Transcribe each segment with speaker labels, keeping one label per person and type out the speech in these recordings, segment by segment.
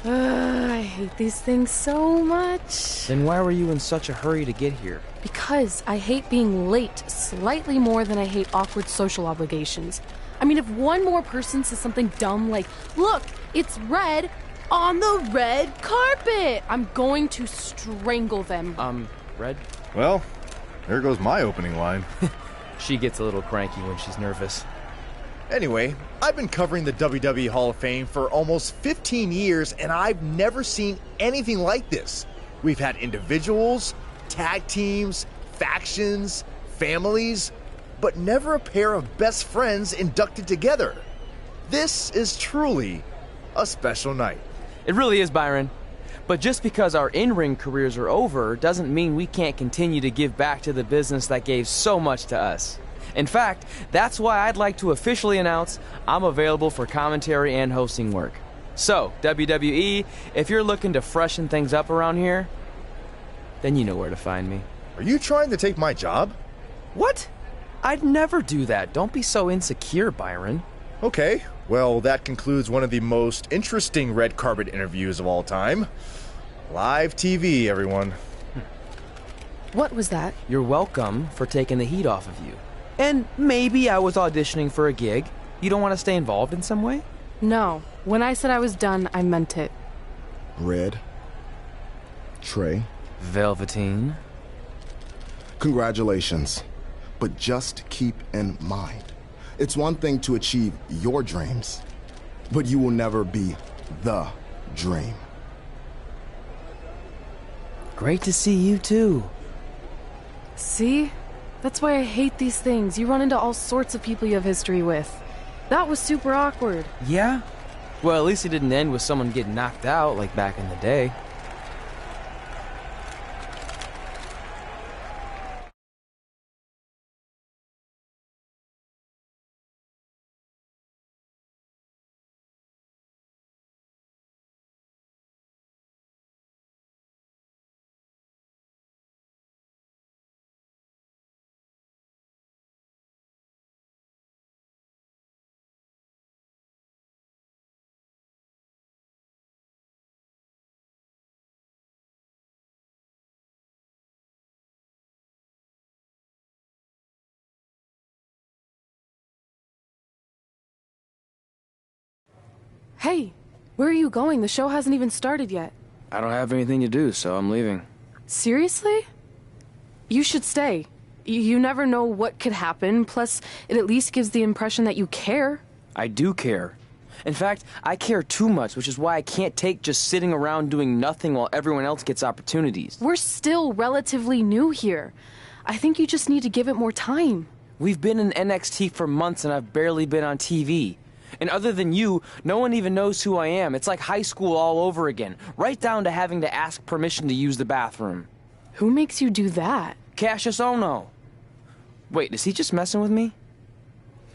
Speaker 1: I hate these things so much.
Speaker 2: Then why were you in such a hurry to get here?
Speaker 1: Because I hate being late slightly more than I hate awkward social obligations. I mean, if one more person says something dumb like, "Look, it's red on the red carpet," I'm going to strangle them.
Speaker 2: Red?
Speaker 3: Well, there goes my opening line.
Speaker 2: She gets a little cranky when she's nervous.
Speaker 4: Anyway, I've been covering the WWE Hall of Fame for almost 15 years, and I've never seen anything like this. We've had individuals, tag teams, factions, families, but never a pair of best friends inducted together. This is truly a special night.
Speaker 2: It really is, Byron. But just because our in-ring careers are over doesn't mean we can't continue to give back to the business that gave so much to us. In fact, that's why I'd like to officially announce I'm available for commentary and hosting work. So, WWE, if you're looking to freshen things up around here, then you know where to find me.
Speaker 4: Are you trying to take my job?
Speaker 2: What? I'd never do that. Don't be so insecure, Byron.
Speaker 4: Okay, well, that concludes one of the most interesting red carpet interviews of all time. Live TV, everyone.
Speaker 1: What was that?
Speaker 2: You're welcome for taking the heat off of you. And maybe I was auditioning for a gig. You don't want to stay involved in some way?
Speaker 1: No. When I said I was done, I meant it.
Speaker 5: Red. Trey.
Speaker 2: Velveteen.
Speaker 5: Congratulations. But just keep in mind, it's one thing to achieve your dreams, but you will never be the dream.
Speaker 2: Great to see you too.
Speaker 1: See? That's why I hate these things. You run into all sorts of people you have history with. That was super awkward.
Speaker 2: Yeah? Well, at least it didn't end with someone getting knocked out like back in the day.
Speaker 1: Hey, where are you going? The show hasn't even started yet.
Speaker 2: I don't have anything to do, so I'm leaving.
Speaker 1: Seriously? You should stay. You never know what could happen, plus it at least gives the impression that you care.
Speaker 2: I do care. In fact, I care too much, which is why I can't take just sitting around doing nothing while everyone else gets opportunities.
Speaker 1: We're still relatively new here. I think you just need to give it more time.
Speaker 2: We've been in NXT for months and I've barely been on TV. And other than you, no one even knows who I am. It's like high school all over again, right down to having to ask permission to use the bathroom.
Speaker 1: Who makes you do that?
Speaker 2: Cassius Ohno. Wait, is he just messing with me?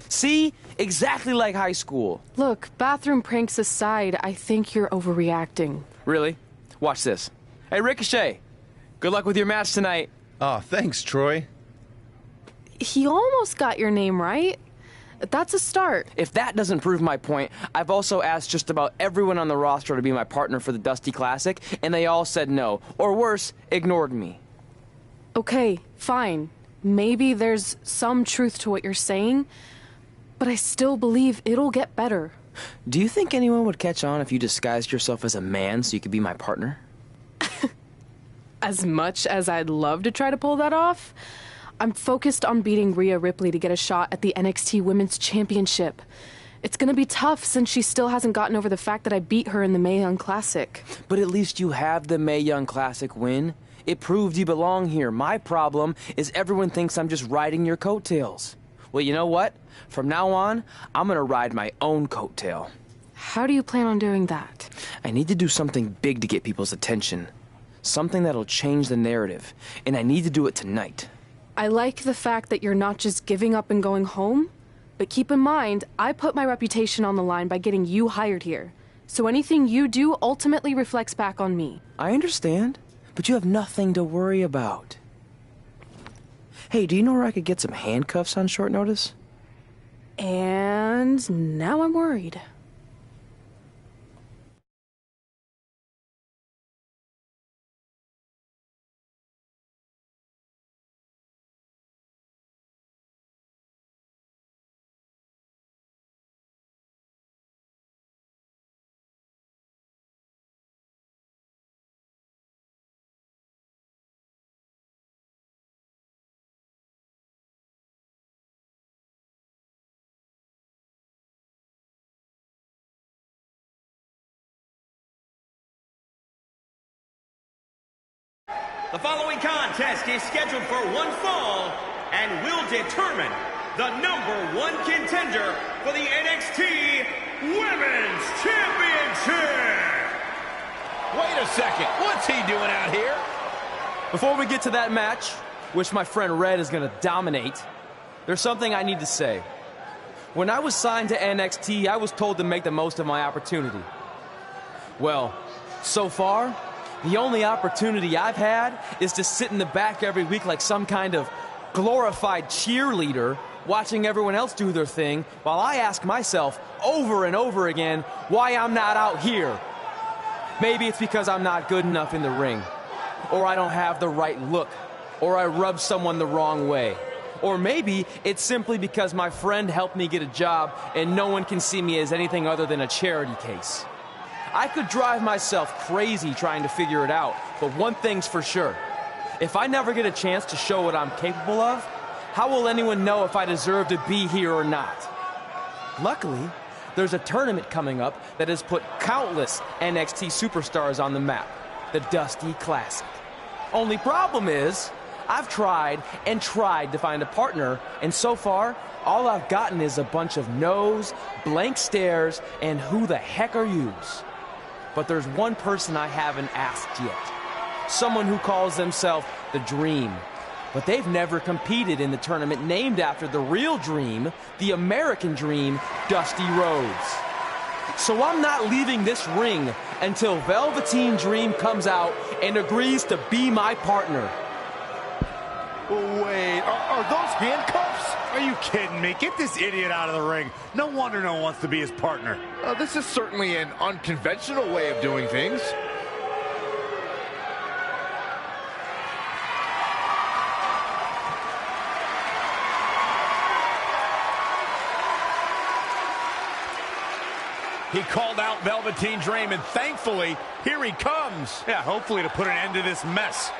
Speaker 2: See? Exactly like high school.
Speaker 1: Look, bathroom pranks aside, I think you're overreacting.
Speaker 2: Really? Watch this. Hey, Ricochet. Good luck with your match tonight.
Speaker 3: Aw, thanks, Troy.
Speaker 1: He almost got your name right. That's a start.
Speaker 2: If that doesn't prove my point, I've also asked just about everyone on the roster to be my partner for the Dusty Classic, and they all said no. Or worse, ignored me.
Speaker 1: Okay, fine. Maybe there's some truth to what you're saying, but I still believe it'll get better.
Speaker 2: Do you think anyone would catch on if you disguised yourself as a man so you could be my partner?
Speaker 1: As much as I'd love to try to pull that off, I'm focused on beating Rhea Ripley to get a shot at the NXT Women's Championship. It's gonna be tough since she still hasn't gotten over the fact that I beat her in the Mae Young Classic.
Speaker 2: But at least you have the Mae Young Classic win. It proved you belong here. My problem is everyone thinks I'm just riding your coattails. Well, you know what? From now on, I'm gonna ride my own coattail.
Speaker 1: How do you plan on doing that?
Speaker 2: I need to do something big to get people's attention. Something that'll change the narrative. And I need to do it tonight.
Speaker 1: I like the fact that you're not just giving up and going home, but keep in mind, I put my reputation on the line by getting you hired here. So anything you do ultimately reflects back on me.
Speaker 2: I understand, but you have nothing to worry about. Hey, do you know where I could get some handcuffs on short notice?
Speaker 1: And now I'm worried.
Speaker 6: The following contest is scheduled for one fall and will determine the #1 contender for the NXT Women's Championship.
Speaker 7: Wait a second, what's he doing out here?
Speaker 2: Before we get to that match, which my friend Red is going to dominate, there's something I need to say. When I was signed to NXT, I was told to make the most of my opportunity. Well, so far, the only opportunity I've had is to sit in the back every week like some kind of glorified cheerleader, watching everyone else do their thing, while I ask myself over and over again why I'm not out here. Maybe it's because I'm not good enough in the ring, or I don't have the right look, or I rub someone the wrong way. Or maybe it's simply because my friend helped me get a job and no one can see me as anything other than a charity case. I could drive myself crazy trying to figure it out, but one thing's for sure. If I never get a chance to show what I'm capable of, how will anyone know if I deserve to be here or not? Luckily, there's a tournament coming up that has put countless NXT superstars on the map, the Dusty Classic. Only problem is, I've tried and tried to find a partner, and so far, all I've gotten is a bunch of no's, blank stares, and who the heck are yous? But there's one person I haven't asked yet. Someone who calls themselves the Dream. But they've never competed in the tournament named after the real Dream, the American Dream, Dusty Rhodes. So I'm not leaving this ring until Velveteen Dream comes out and agrees to be my partner.
Speaker 8: Wait, are those handcuffs? Are you kidding me? Get this idiot out of the ring. No wonder no one wants to be his partner.
Speaker 7: This is certainly an unconventional way of doing things. He called out Velveteen Dream, and thankfully, here he comes.
Speaker 8: Yeah, hopefully to put an end to this mess.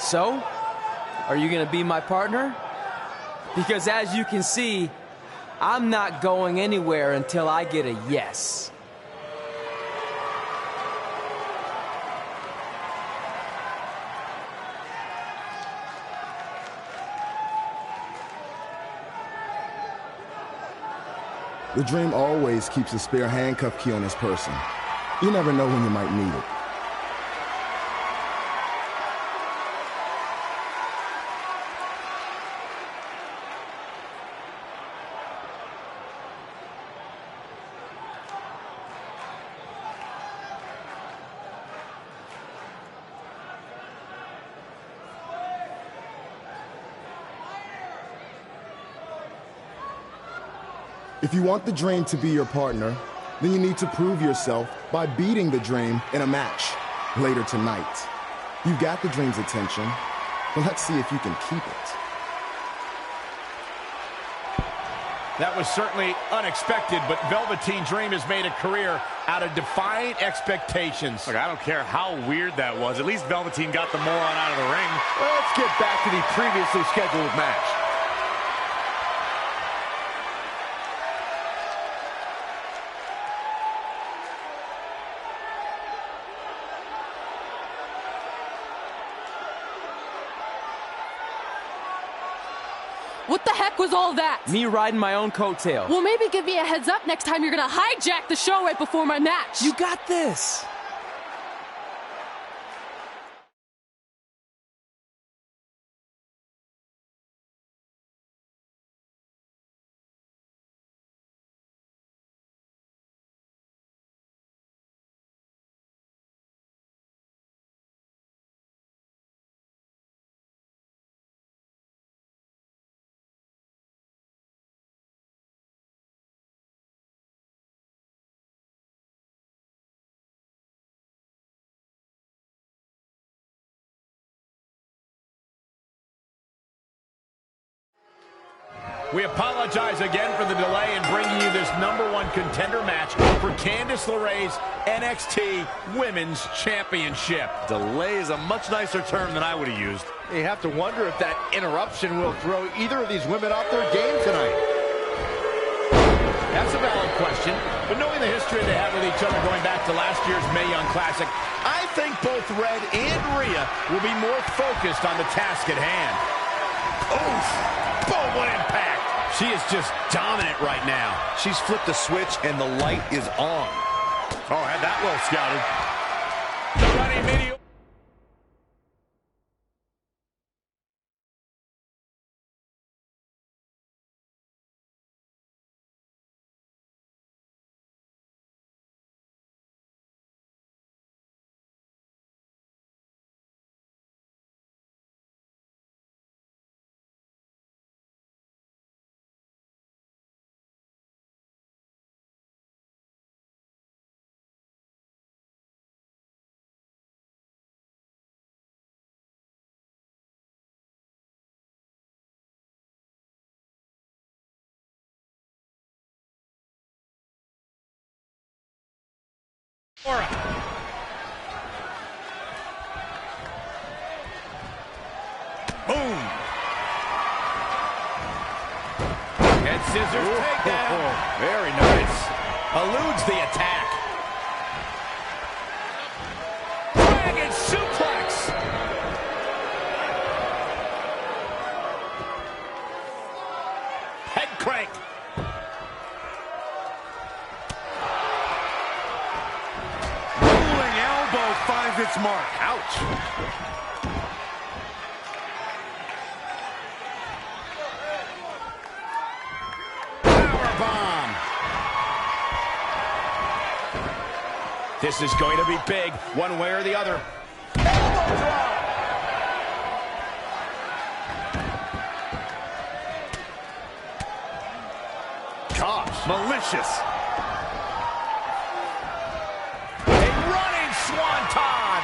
Speaker 2: So, are you going to be my partner? Because as you can see, I'm not going anywhere until I get a yes.
Speaker 5: The Dream always keeps a spare handcuff key on his person. You never know when you might need it. If you want the Dream to be your partner, then you need to prove yourself by beating the Dream in a match later tonight. You've got the Dream's attention, but let's see if you can keep it.
Speaker 7: That was certainly unexpected, but Velveteen Dream has made a career out of defying expectations.
Speaker 8: Look, I don't care how weird that was. At least Velveteen got the moron out of the ring.
Speaker 7: Let's get back to the previously scheduled match.
Speaker 1: What the heck was all that?
Speaker 2: Me riding my own coattail.
Speaker 1: Well, maybe give me a heads up next time you're gonna hijack the show right before my match.
Speaker 2: You got this.
Speaker 7: We apologize again for the delay in bringing you this #1 contender match for Candice LeRae's NXT Women's Championship.
Speaker 8: Delay is a much nicer term than I would have used.
Speaker 4: You have to wonder if that interruption will throw either of these women off their game tonight.
Speaker 7: That's a valid question, but knowing the history they have with each other going back to last year's Mae Young Classic, I think both Red and Rhea will be more focused on the task at hand. Oof! Boom, what impact! She is just dominant right now.
Speaker 8: She's flipped a switch and the light is on. Oh, had that well scouted.
Speaker 7: The running video. Boom! Head scissors takedown. Very nice. Eludes the attack. Dragon suplex. Head crank.
Speaker 8: Finds its mark.
Speaker 7: Ouch.
Speaker 8: Powerbomb.
Speaker 7: This is going to be big, one way or the other. Elbow drop.
Speaker 8: Gosh, malicious.
Speaker 7: Swanton!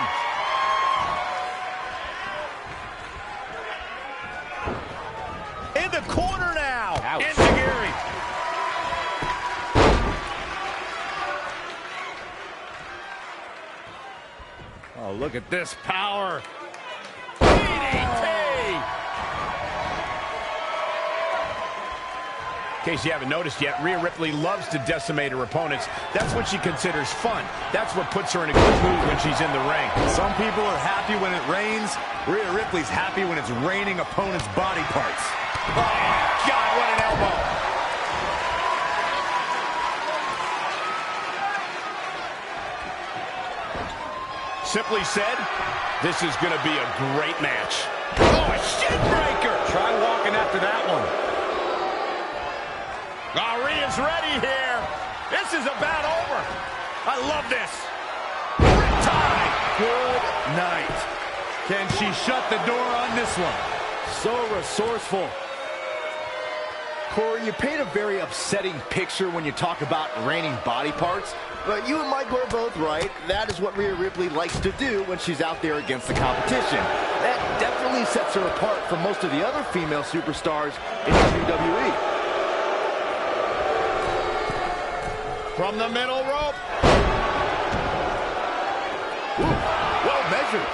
Speaker 7: In the corner now.
Speaker 8: Ouch.
Speaker 7: Enziguri.
Speaker 8: Oh, look at this power.
Speaker 7: DDT! In case you haven't noticed yet, Rhea Ripley loves to decimate her opponents. That's what she considers fun. That's what puts her in a good mood when she's in the ring.
Speaker 8: Some people are happy when it rains. Rhea Ripley's happy when it's raining opponents' body parts.
Speaker 7: Oh, God, what an elbow. Simply said, this is going to be a great match. Oh, a shin breaker.
Speaker 8: Try walking after that one.
Speaker 7: Rhea's ready here. This is about over. I love this. Riptide.
Speaker 8: Good night. Can she shut the door on this one? So resourceful.
Speaker 4: Corey, you paint a very upsetting picture when you talk about raining body parts, but you and Michael are both right. That is what Rhea Ripley likes to do when she's out there against the competition. That definitely sets her apart from most of the other female superstars in WWE.
Speaker 7: From the middle rope.
Speaker 4: Ooh, well measured.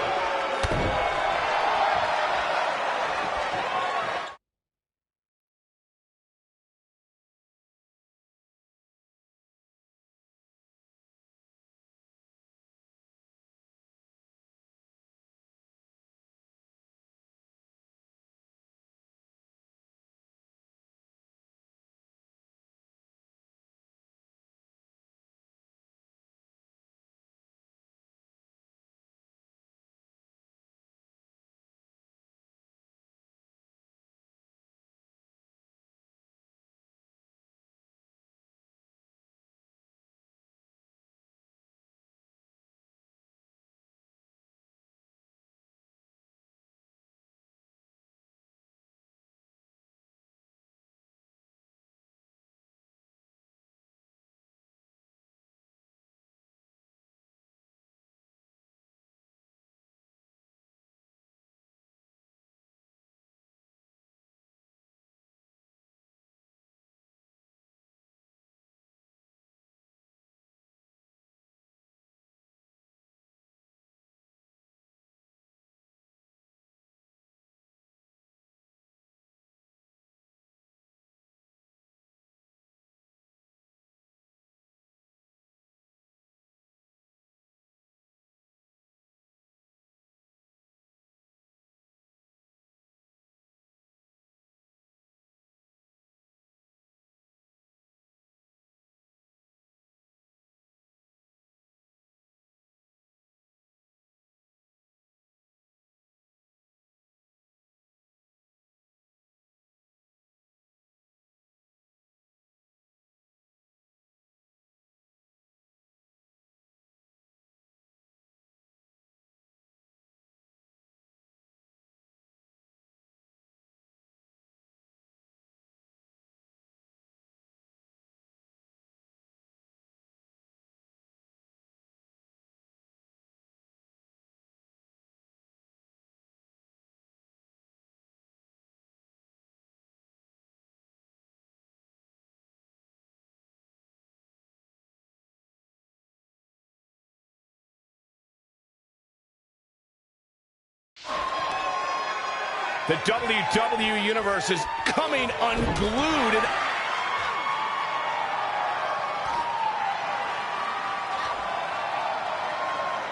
Speaker 7: The WWE Universe is coming unglued. And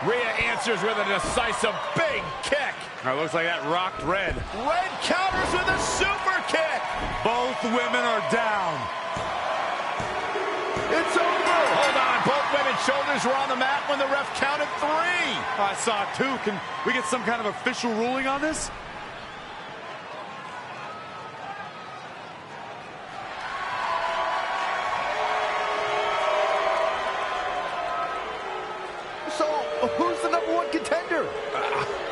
Speaker 7: Rhea answers with a decisive big kick.
Speaker 8: Looks like that rocked Red.
Speaker 7: Red counters with a super kick.
Speaker 8: Both women are down.
Speaker 7: It's over. Hold on. Both women's shoulders were on the mat when the ref counted 3.
Speaker 8: I saw it too. Can we get some kind of official ruling on this?
Speaker 4: So, who's the #1 contender?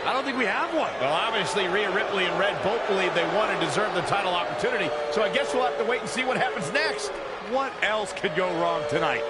Speaker 8: I don't think we have one.
Speaker 7: Well, obviously, Rhea Ripley and Red both believe they won and deserve the title opportunity. So I guess we'll have to wait and see what happens next.
Speaker 8: What else could go wrong tonight?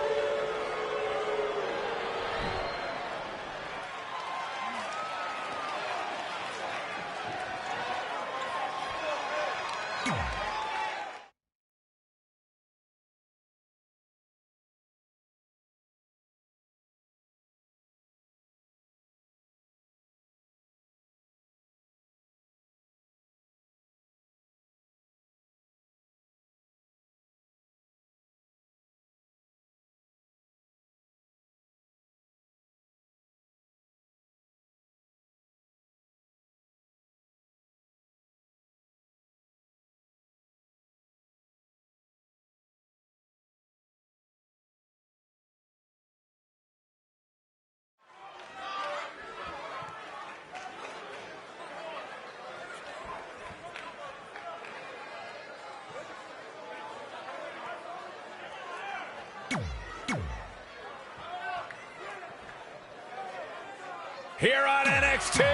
Speaker 7: Here on NXT.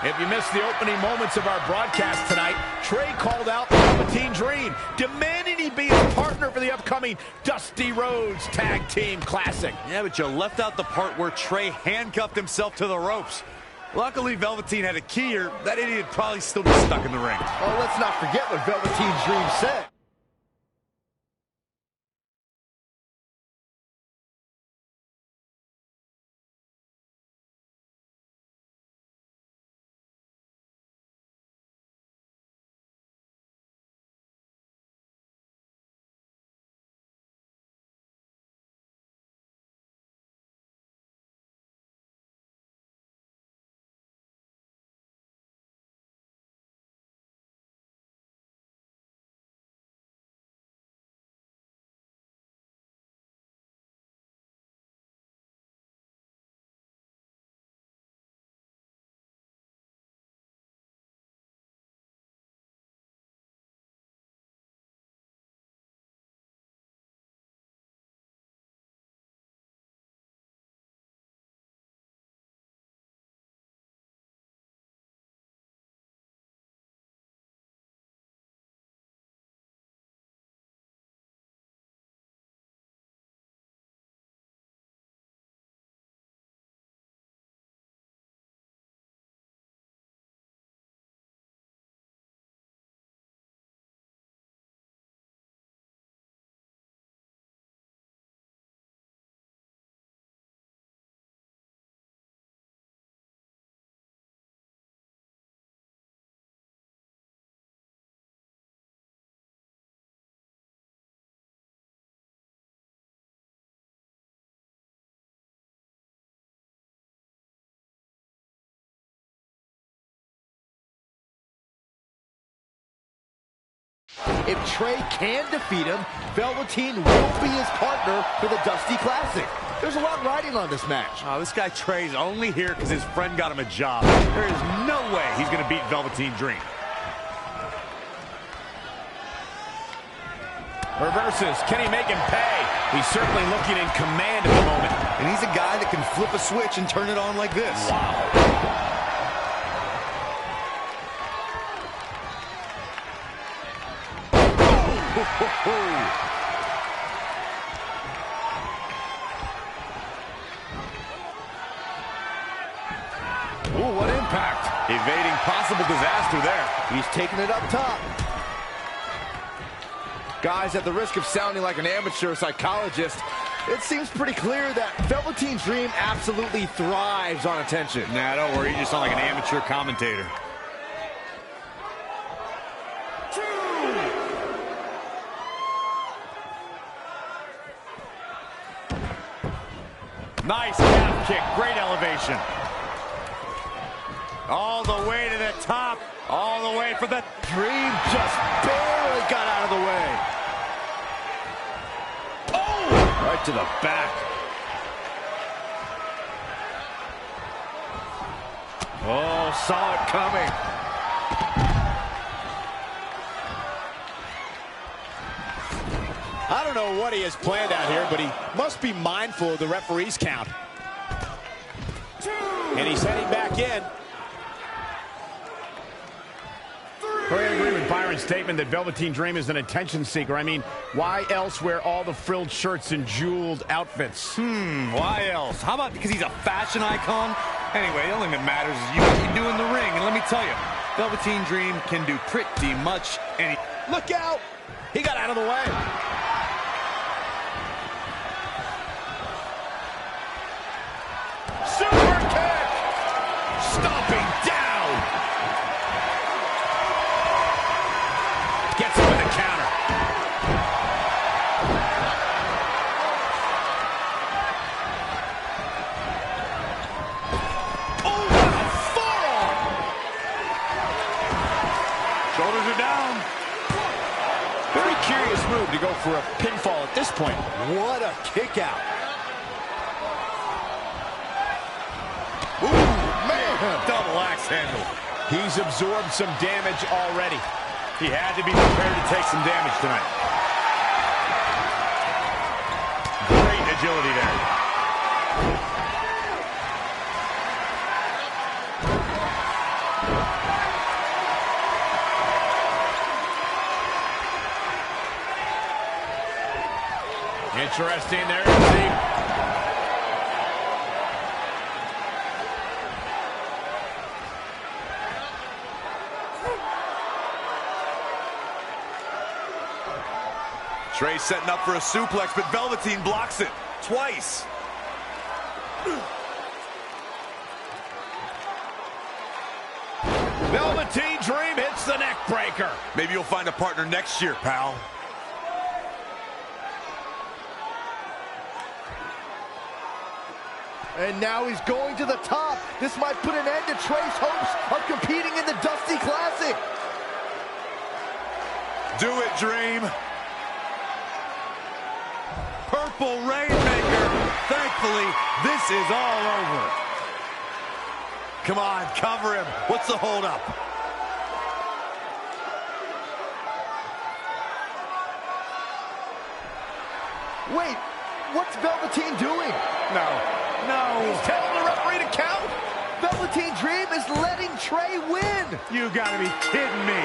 Speaker 7: If you missed the opening moments of our broadcast tonight, Trey called out the Velveteen Dream, demanding he be his partner for the upcoming Dusty Rhodes Tag Team Classic.
Speaker 8: Yeah, but you left out the part where Trey handcuffed himself to the ropes. Luckily, Velveteen had a key, or that idiot would probably still be stuck in the ring.
Speaker 4: Oh, let's not forget what Velveteen's Dream said. If Trey can defeat him, Velveteen will be his partner for the Dusty Classic. There's a lot riding on this match.
Speaker 8: Oh, this guy Trey's only here because his friend got him a job. There is no way he's going to beat Velveteen Dream.
Speaker 7: Reverses. Can he make him pay? He's certainly looking in command at the moment.
Speaker 4: And he's a guy that can flip a switch and turn it on like this.
Speaker 7: Wow.
Speaker 4: Ooh, what impact.
Speaker 8: Evading possible disaster there.
Speaker 4: He's taking it up top. Guys, at the risk of sounding like an amateur psychologist, It seems pretty clear that Velveteen Dream absolutely thrives on attention.
Speaker 8: Nah, don't worry. You just sound like an amateur commentator. Nice calf kick. Great elevation. All the way to the top. All the way for the
Speaker 4: Dream just barely got out of the way.
Speaker 8: Oh! Right to the back. Oh, saw it coming.
Speaker 7: I don't know what he has planned out here, but he must be mindful of the referee's count. And he's heading back in.
Speaker 9: I agree with Byron's statement that Velveteen Dream is an attention seeker. I mean, why else wear all the frilled shirts and jeweled outfits?
Speaker 8: Why else? How about because he's a fashion icon? Anyway, the only thing that matters is what you can do in the ring. And let me tell you, Velveteen Dream can do pretty much anything.
Speaker 7: Look out! He got out of the way.
Speaker 8: Super kick! Stomping down!
Speaker 7: Gets him with a counter.
Speaker 8: Oh, what a forearm! Shoulders are down.
Speaker 7: Very curious move to go for a pinfall at this point.
Speaker 4: What a kick out.
Speaker 8: Ooh, man! Double axe handle.
Speaker 7: He's absorbed some damage already.
Speaker 8: He had to be prepared to take some damage tonight. Great agility there.
Speaker 9: Interesting there, Steve.
Speaker 8: Trey setting up for a suplex, but Velveteen blocks it twice.
Speaker 7: Velveteen Dream hits the neck breaker.
Speaker 8: Maybe you'll find a partner next year, pal.
Speaker 4: And now he's going to the top. This might put an end to Trey's hopes of competing in the Dusty Classic.
Speaker 8: Do it, Dream. Purple Rainmaker. Thankfully, this is all over. Come on, cover him. What's the holdup?
Speaker 4: Wait, what's Velveteen doing?
Speaker 8: No.
Speaker 4: He's telling the referee to count. Velveteen Dream is letting Trey win.
Speaker 8: You gotta be kidding me.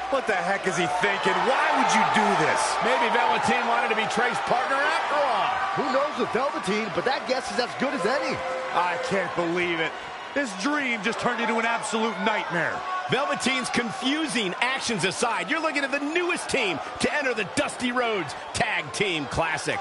Speaker 8: What the heck is he thinking? Why would you do this?
Speaker 9: Maybe Velveteen wanted to be Trey's partner after all.
Speaker 4: Who knows with Velveteen, but that guess is as good as any.
Speaker 8: I can't believe it. This dream just turned into an absolute nightmare.
Speaker 7: Velveteen's confusing actions aside, you're looking at the newest team to enter the Dusty Rhodes Tag Team Classic.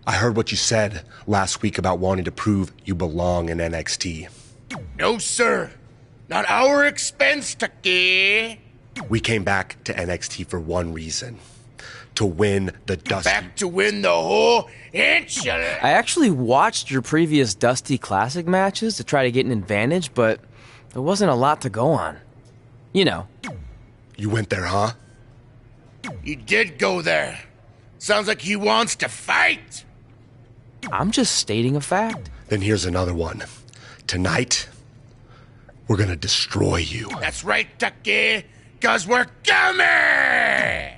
Speaker 10: I heard what you said last week about wanting to prove you belong in NXT.
Speaker 11: No, sir. Not our expense, Tucky.
Speaker 10: We came back to NXT for one reason. To win the Dusty.
Speaker 11: Back to win the whole inch.
Speaker 2: I actually watched your previous Dusty Classic matches to try to get an advantage, but there wasn't a lot to go on. You know.
Speaker 10: You went there, huh?
Speaker 11: You did go there. Sounds like he wants to fight.
Speaker 2: I'm just stating a fact.
Speaker 10: Then here's another one. Tonight, we're gonna destroy you.
Speaker 11: That's right, Tucky, 'cause we're coming!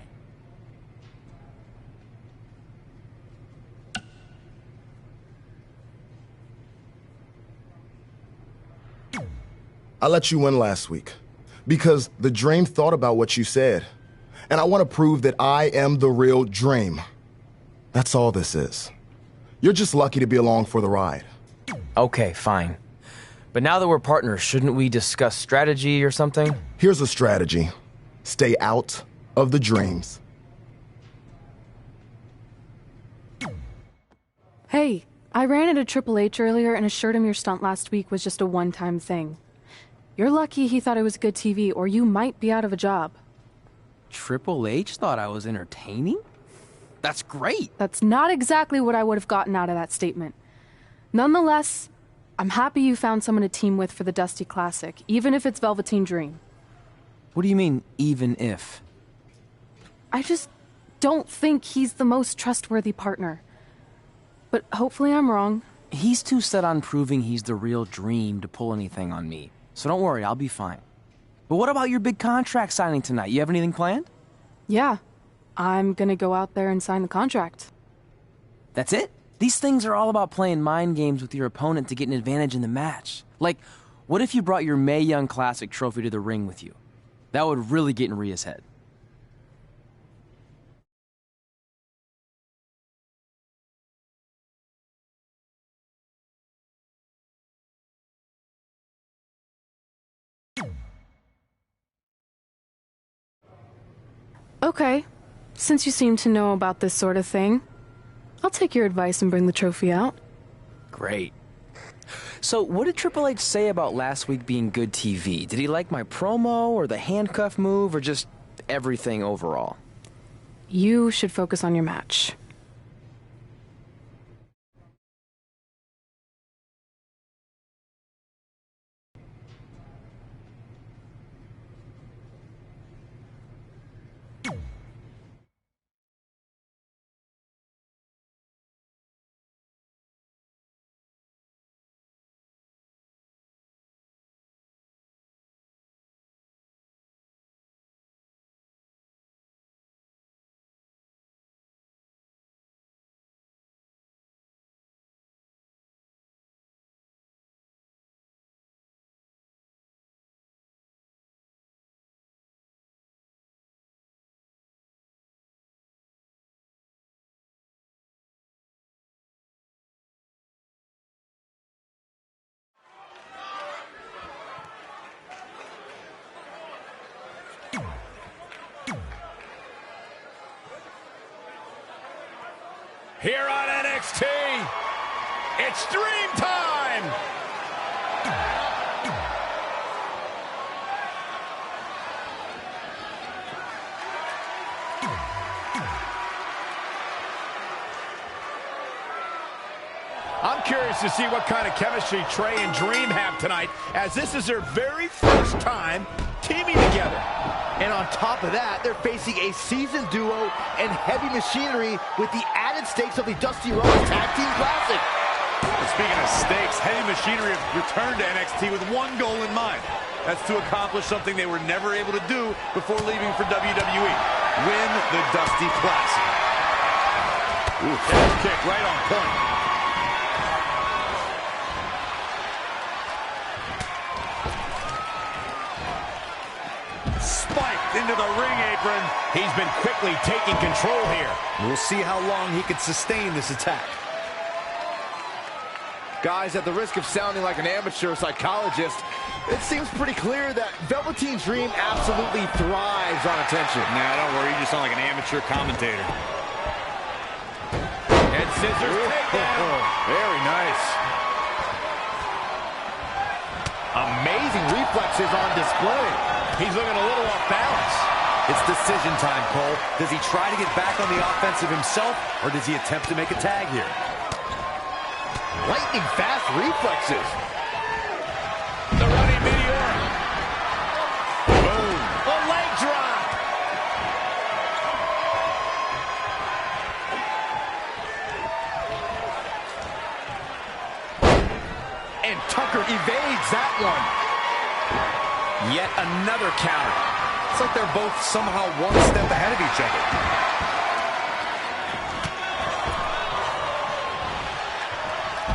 Speaker 5: I let you win last week because the Dream thought about what you said. And I want to prove that I am the real Dream. That's all this is. You're just lucky to be along for the ride.
Speaker 2: Okay, fine. But now that we're partners, shouldn't we discuss strategy or something?
Speaker 5: Here's a strategy. Stay out of the Dreams.
Speaker 1: Hey, I ran into Triple H earlier and assured him your stunt last week was just a one-time thing. You're lucky he thought it was good TV, or you might be out of a job.
Speaker 2: Triple H thought I was entertaining? That's great.
Speaker 1: That's not exactly what I would have gotten out of that statement. Nonetheless, I'm happy you found someone to team with for the Dusty Classic, even if it's Velveteen Dream.
Speaker 2: What do you mean, even if?
Speaker 1: I just don't think he's the most trustworthy partner. But hopefully I'm wrong.
Speaker 2: He's too set on proving he's the real Dream to pull anything on me. So don't worry, I'll be fine. But what about your big contract signing tonight? You have anything planned?
Speaker 1: Yeah, I'm gonna go out there and sign the contract.
Speaker 2: That's it? These things are all about playing mind games with your opponent to get an advantage in the match. Like, what if you brought your Mae Young Classic trophy to the ring with you? That would really get in Rhea's head.
Speaker 1: Okay, since you seem to know about this sort of thing, I'll take your advice and bring the trophy out.
Speaker 2: Great. So, what did Triple H say about last week being good TV? Did he like my promo, or the handcuff move, or just everything overall?
Speaker 1: You should focus on your match.
Speaker 9: Here on NXT, it's Dream Time! I'm curious to see what kind of chemistry Trey and Dream have tonight, as this is their very first time teaming together.
Speaker 4: And on top of that, they're facing a seasoned duo and heavy machinery with the added stakes of the Dusty Rhodes Tag Team Classic.
Speaker 8: Speaking of stakes, Heavy Machinery has returned to NXT with one goal in mind. That's to accomplish something they were never able to do before leaving for WWE. Win the Dusty Classic. Ooh, kick right on point. Spiked into the ring apron.
Speaker 9: He's been quickly taking control here.
Speaker 4: We'll see how long he can sustain this attack. Guys, at the risk of sounding like an amateur psychologist, it seems pretty clear that Velveteen Dream absolutely thrives on attention.
Speaker 8: Nah, don't worry, you just sound like an amateur commentator.
Speaker 9: Head Scissors takedown.
Speaker 7: Very nice. Amazing reflexes on display.
Speaker 9: He's looking a little off balance.
Speaker 8: It's decision time, Cole. Does he try to get back on the offensive himself, or does he attempt to make a tag here?
Speaker 7: Lightning fast reflexes.
Speaker 9: The running meteor. Boom. A leg drop.
Speaker 7: And Tucker evades that one.
Speaker 8: Yet another counter. It's like they're both somehow one step ahead of each other.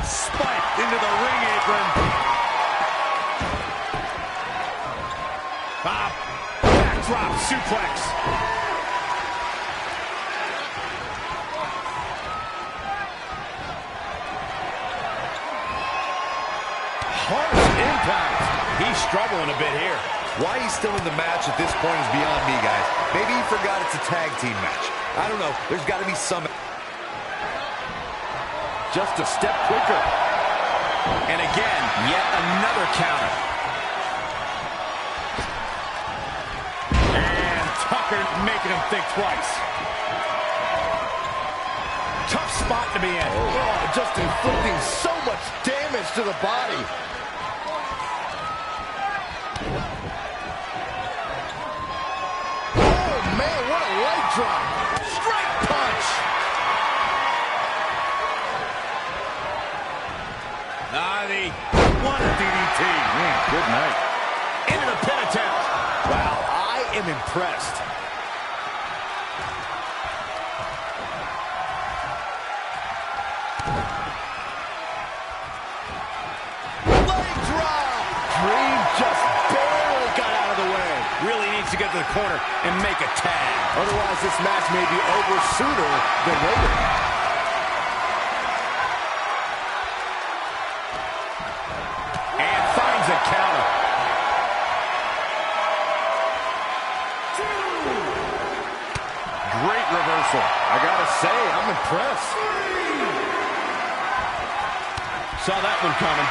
Speaker 8: Spiked into the ring apron.
Speaker 9: Backdrop suplex.
Speaker 7: Harsh impact.
Speaker 9: He's struggling a bit here.
Speaker 8: Why he's still in the match at this point is beyond me, guys. Maybe he forgot it's a tag team match. I don't know. There's got to be some...
Speaker 7: Just a step quicker.
Speaker 9: And again, yet another counter. And Tucker making him think twice. Tough spot to be in.
Speaker 7: Oh, just inflicting so much damage to the body. Oh, man, what a leg drop. Straight punch.
Speaker 9: The one DDT.
Speaker 7: Man, good night.
Speaker 9: Into the pin attempt.
Speaker 7: Wow, I am impressed. Leg drop. Dream just barely got out of the way.
Speaker 9: Really needs to get to the corner and make a tag.
Speaker 7: Otherwise, this match may be over sooner than later.
Speaker 9: And finds a counter.
Speaker 7: Great reversal. I gotta say, I'm impressed.
Speaker 9: Saw that one coming.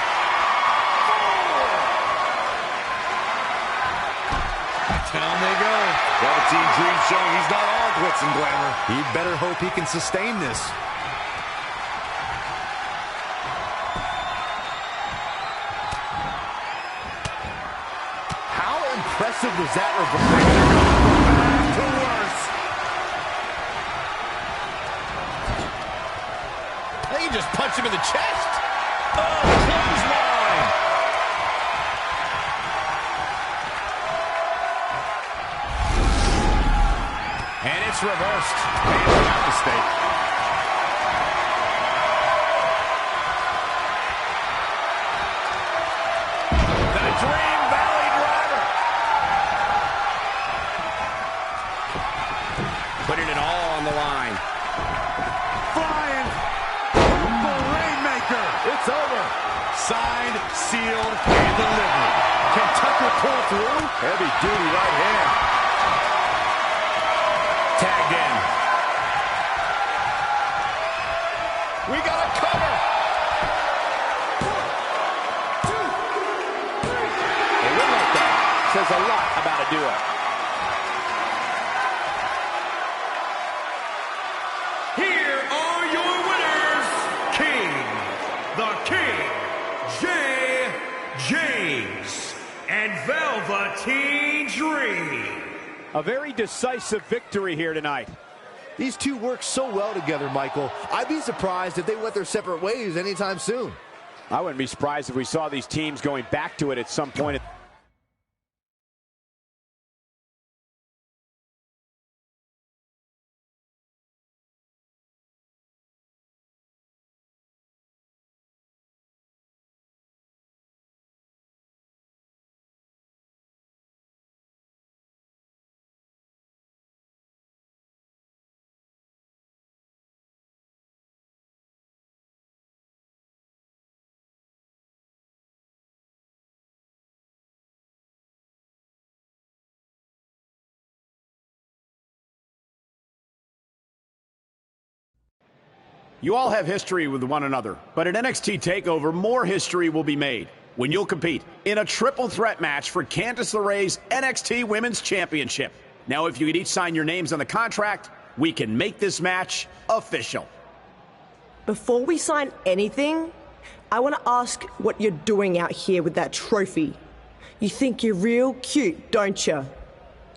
Speaker 8: Down they go. Velveteen Dream showing he's not all glitz and glamour. He better hope he can sustain this.
Speaker 7: How impressive was that reversal? Back to worse.
Speaker 9: I think he just punched him in the chest. Oh, clothesline. And it's reversed.
Speaker 7: Man, that mistake.
Speaker 9: The Dream Valley Driver. Putting it all on the line.
Speaker 8: Flying. The Rainmaker.
Speaker 7: It's over.
Speaker 8: Signed, sealed, and delivered.
Speaker 7: Can Tucker pull through? Heavy duty right hand.
Speaker 9: Tagged in.
Speaker 7: We got a cover.
Speaker 9: A win like that says a lot about a duo.
Speaker 6: Here are your winners, King, the King, Jay James, and Velveteen Dream.
Speaker 9: A very decisive victory here tonight.
Speaker 4: These two work so well together, Michael. I'd be surprised if they went their separate ways anytime soon.
Speaker 9: I wouldn't be surprised if we saw these teams going back to it at some point. You all have history with one another, but at NXT TakeOver, more history will be made when you'll compete in a triple threat match for Candice LeRae's NXT Women's Championship. Now, if you could each sign your names on the contract, we can make this match official.
Speaker 12: Before we sign anything, I want to ask what you're doing out here with that trophy. You think you're real cute, don't you?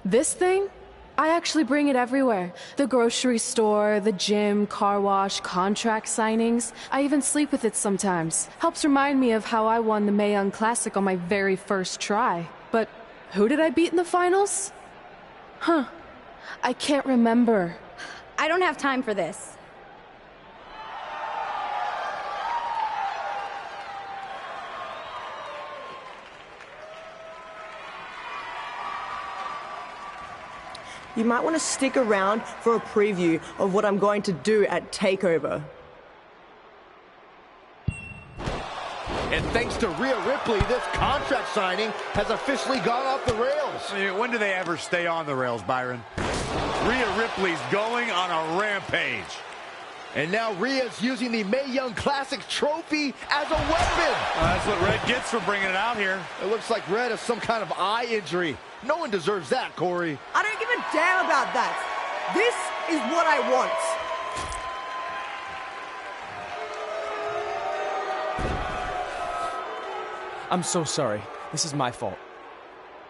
Speaker 1: This thing? I actually bring it everywhere. The grocery store, the gym, car wash, contract signings. I even sleep with it sometimes. Helps remind me of how I won the Mae Young Classic on my very first try. But who did I beat in the finals? Huh. I can't remember.
Speaker 13: I don't have time for this.
Speaker 12: You might want to stick around for a preview of what I'm going to do at TakeOver.
Speaker 4: And thanks to Rhea Ripley, this contract signing has officially gone off the rails.
Speaker 8: When do they ever stay on the rails, Byron? Rhea Ripley's going on a rampage.
Speaker 4: And now Rhea's using the Mae Young Classic trophy as a weapon.
Speaker 8: That's what Red gets for bringing it out here.
Speaker 4: It looks like Red has some kind of eye injury. No one deserves that, Corey.
Speaker 12: I don't give a damn about that. This is what I want.
Speaker 2: I'm so sorry. This is my fault.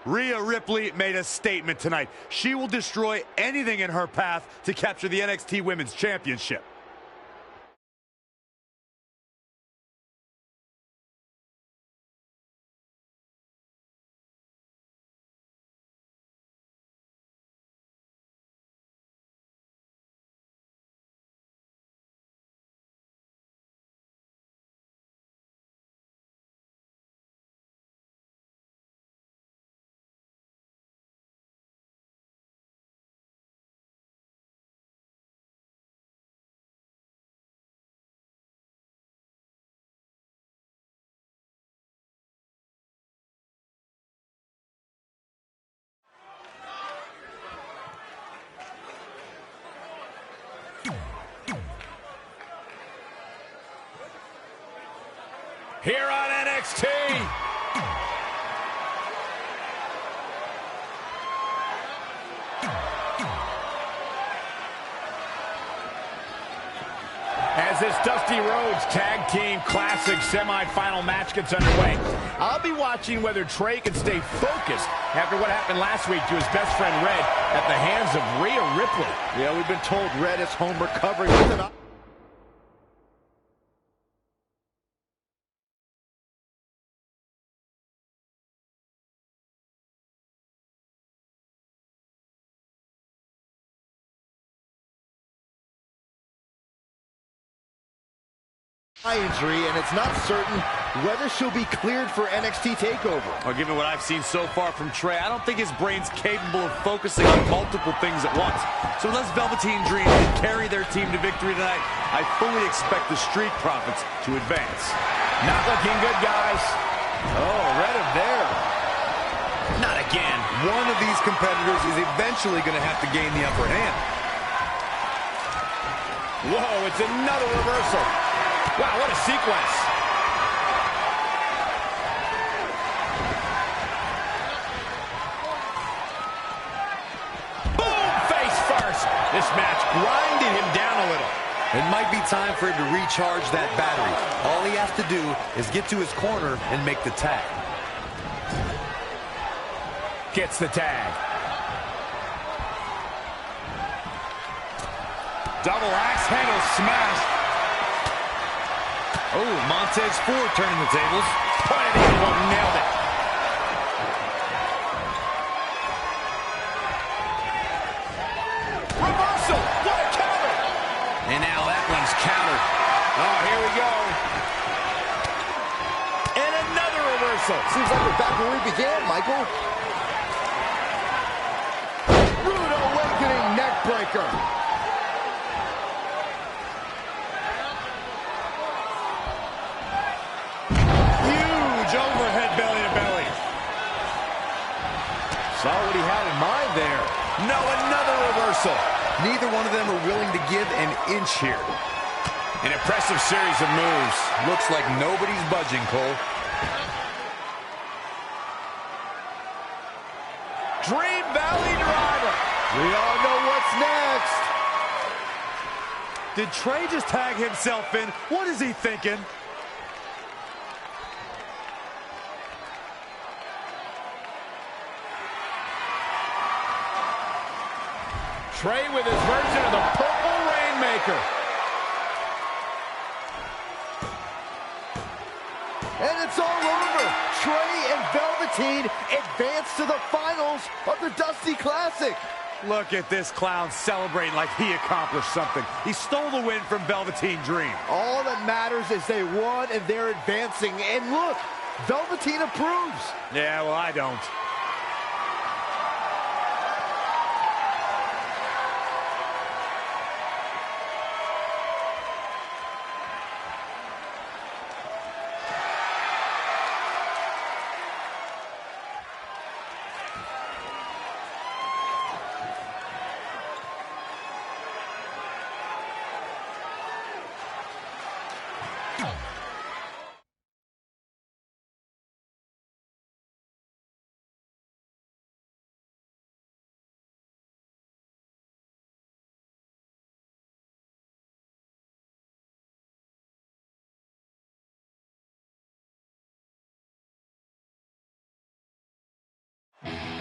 Speaker 8: Rhea Ripley made a statement tonight. She will destroy anything in her path to capture the NXT Women's Championship.
Speaker 9: Here on NXT. As this Dusty Rhodes Tag Team Classic semifinal match gets underway, I'll be watching whether Trey can stay focused after what happened last week to his best friend Red at the hands of Rhea Ripley.
Speaker 4: Yeah, we've been told Red is home recovering with an eye injury, and it's not certain whether she'll be cleared for NXT TakeOver.
Speaker 8: Well, given what I've seen so far from Trey, I don't think his brain's capable of focusing on multiple things at once. So unless Velveteen Dream can carry their team to victory tonight, I fully expect the Street Profits to advance.
Speaker 9: Not looking good, guys.
Speaker 4: Oh, read him there.
Speaker 9: Not again.
Speaker 3: One of these competitors is eventually going to have to gain the upper hand.
Speaker 9: Whoa, it's another reversal. Wow, what a sequence. Boom, face first. This match grinded him down a little.
Speaker 3: It might be time for him to recharge that battery. All he has to do is get to his corner and make the tag.
Speaker 9: Gets the tag.
Speaker 8: Double axe handle smash.
Speaker 3: Oh, Montez Ford turning the tables.
Speaker 9: Pointed angle, nailed it. Reversal, what a counter.
Speaker 3: And now that one's countered.
Speaker 9: Oh, here we go. And another reversal.
Speaker 4: Seems like we're back where we began, Michael. Rude awakening neck breaker.
Speaker 8: Overhead belly to belly.
Speaker 4: Saw what he had in mind there.
Speaker 8: No, another reversal.
Speaker 3: Neither one of them are willing to give an inch here.
Speaker 7: An impressive series of moves.
Speaker 8: Looks like nobody's budging, Cole.
Speaker 7: Dream Valley Driver.
Speaker 3: We all know what's next.
Speaker 8: Did Trey just tag himself in? What is he thinking?
Speaker 7: Trey with his version of the Purple Rainmaker.
Speaker 3: And it's all over. Trey and Velveteen advance to the finals of the Dusty Classic.
Speaker 8: Look at this clown celebrating like he accomplished something. He stole the win from Velveteen Dream.
Speaker 3: All that matters is they won and they're advancing. And look, Velveteen approves.
Speaker 8: Yeah, well, I don't.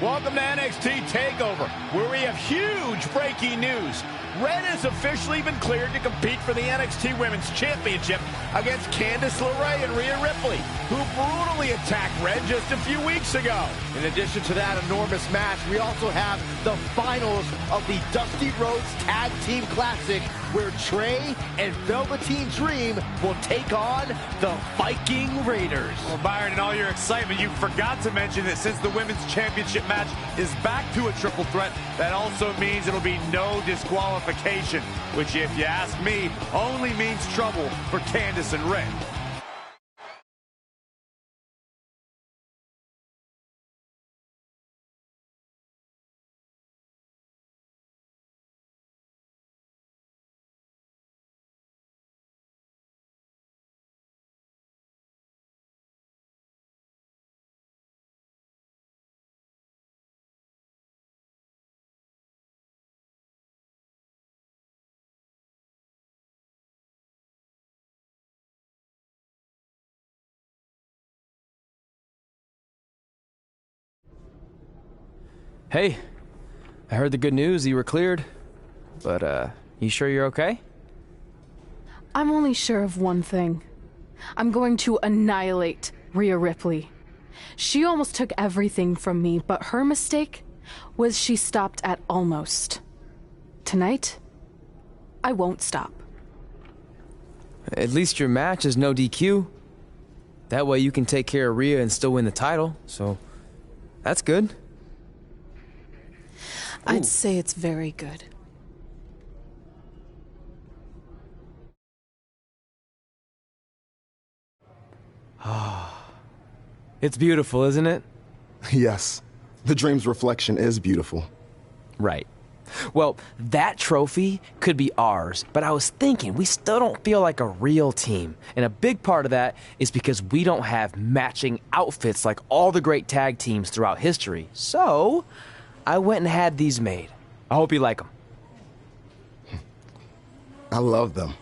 Speaker 7: Welcome to NXT TakeOver, where we have huge breaking news. Red has officially been cleared to compete for the NXT Women's Championship against Candice LeRae and Rhea Ripley, who brutally attacked Red just a few weeks ago.
Speaker 3: In addition to that enormous match, we also have the finals of the Dusty Rhodes Tag Team Classic, where Trey and Velveteen Dream will take on the Viking Raiders.
Speaker 8: Well, Byron, in all your excitement, you forgot to mention that since the Women's Championship match is back to a triple threat, that also means it'll be no disqualification, which, if you ask me, only means trouble for Candice and Red.
Speaker 2: Hey, I heard the good news, you were cleared. But, you sure you're okay?
Speaker 1: I'm only sure of one thing. I'm going to annihilate Rhea Ripley. She almost took everything from me, but her mistake was she stopped at almost. Tonight, I won't stop.
Speaker 2: At least your match is no DQ. That way you can take care of Rhea and still win the title, so that's good.
Speaker 1: I'd say it's very good.
Speaker 2: It's beautiful, isn't it?
Speaker 5: Yes, the Dream's reflection is beautiful.
Speaker 2: Right. Well, that trophy could be ours, but I was thinking we still don't feel like a real team. And a big part of that is because we don't have matching outfits like all the great tag teams throughout history. So, I went and had these made. I hope you like them.
Speaker 5: I love them.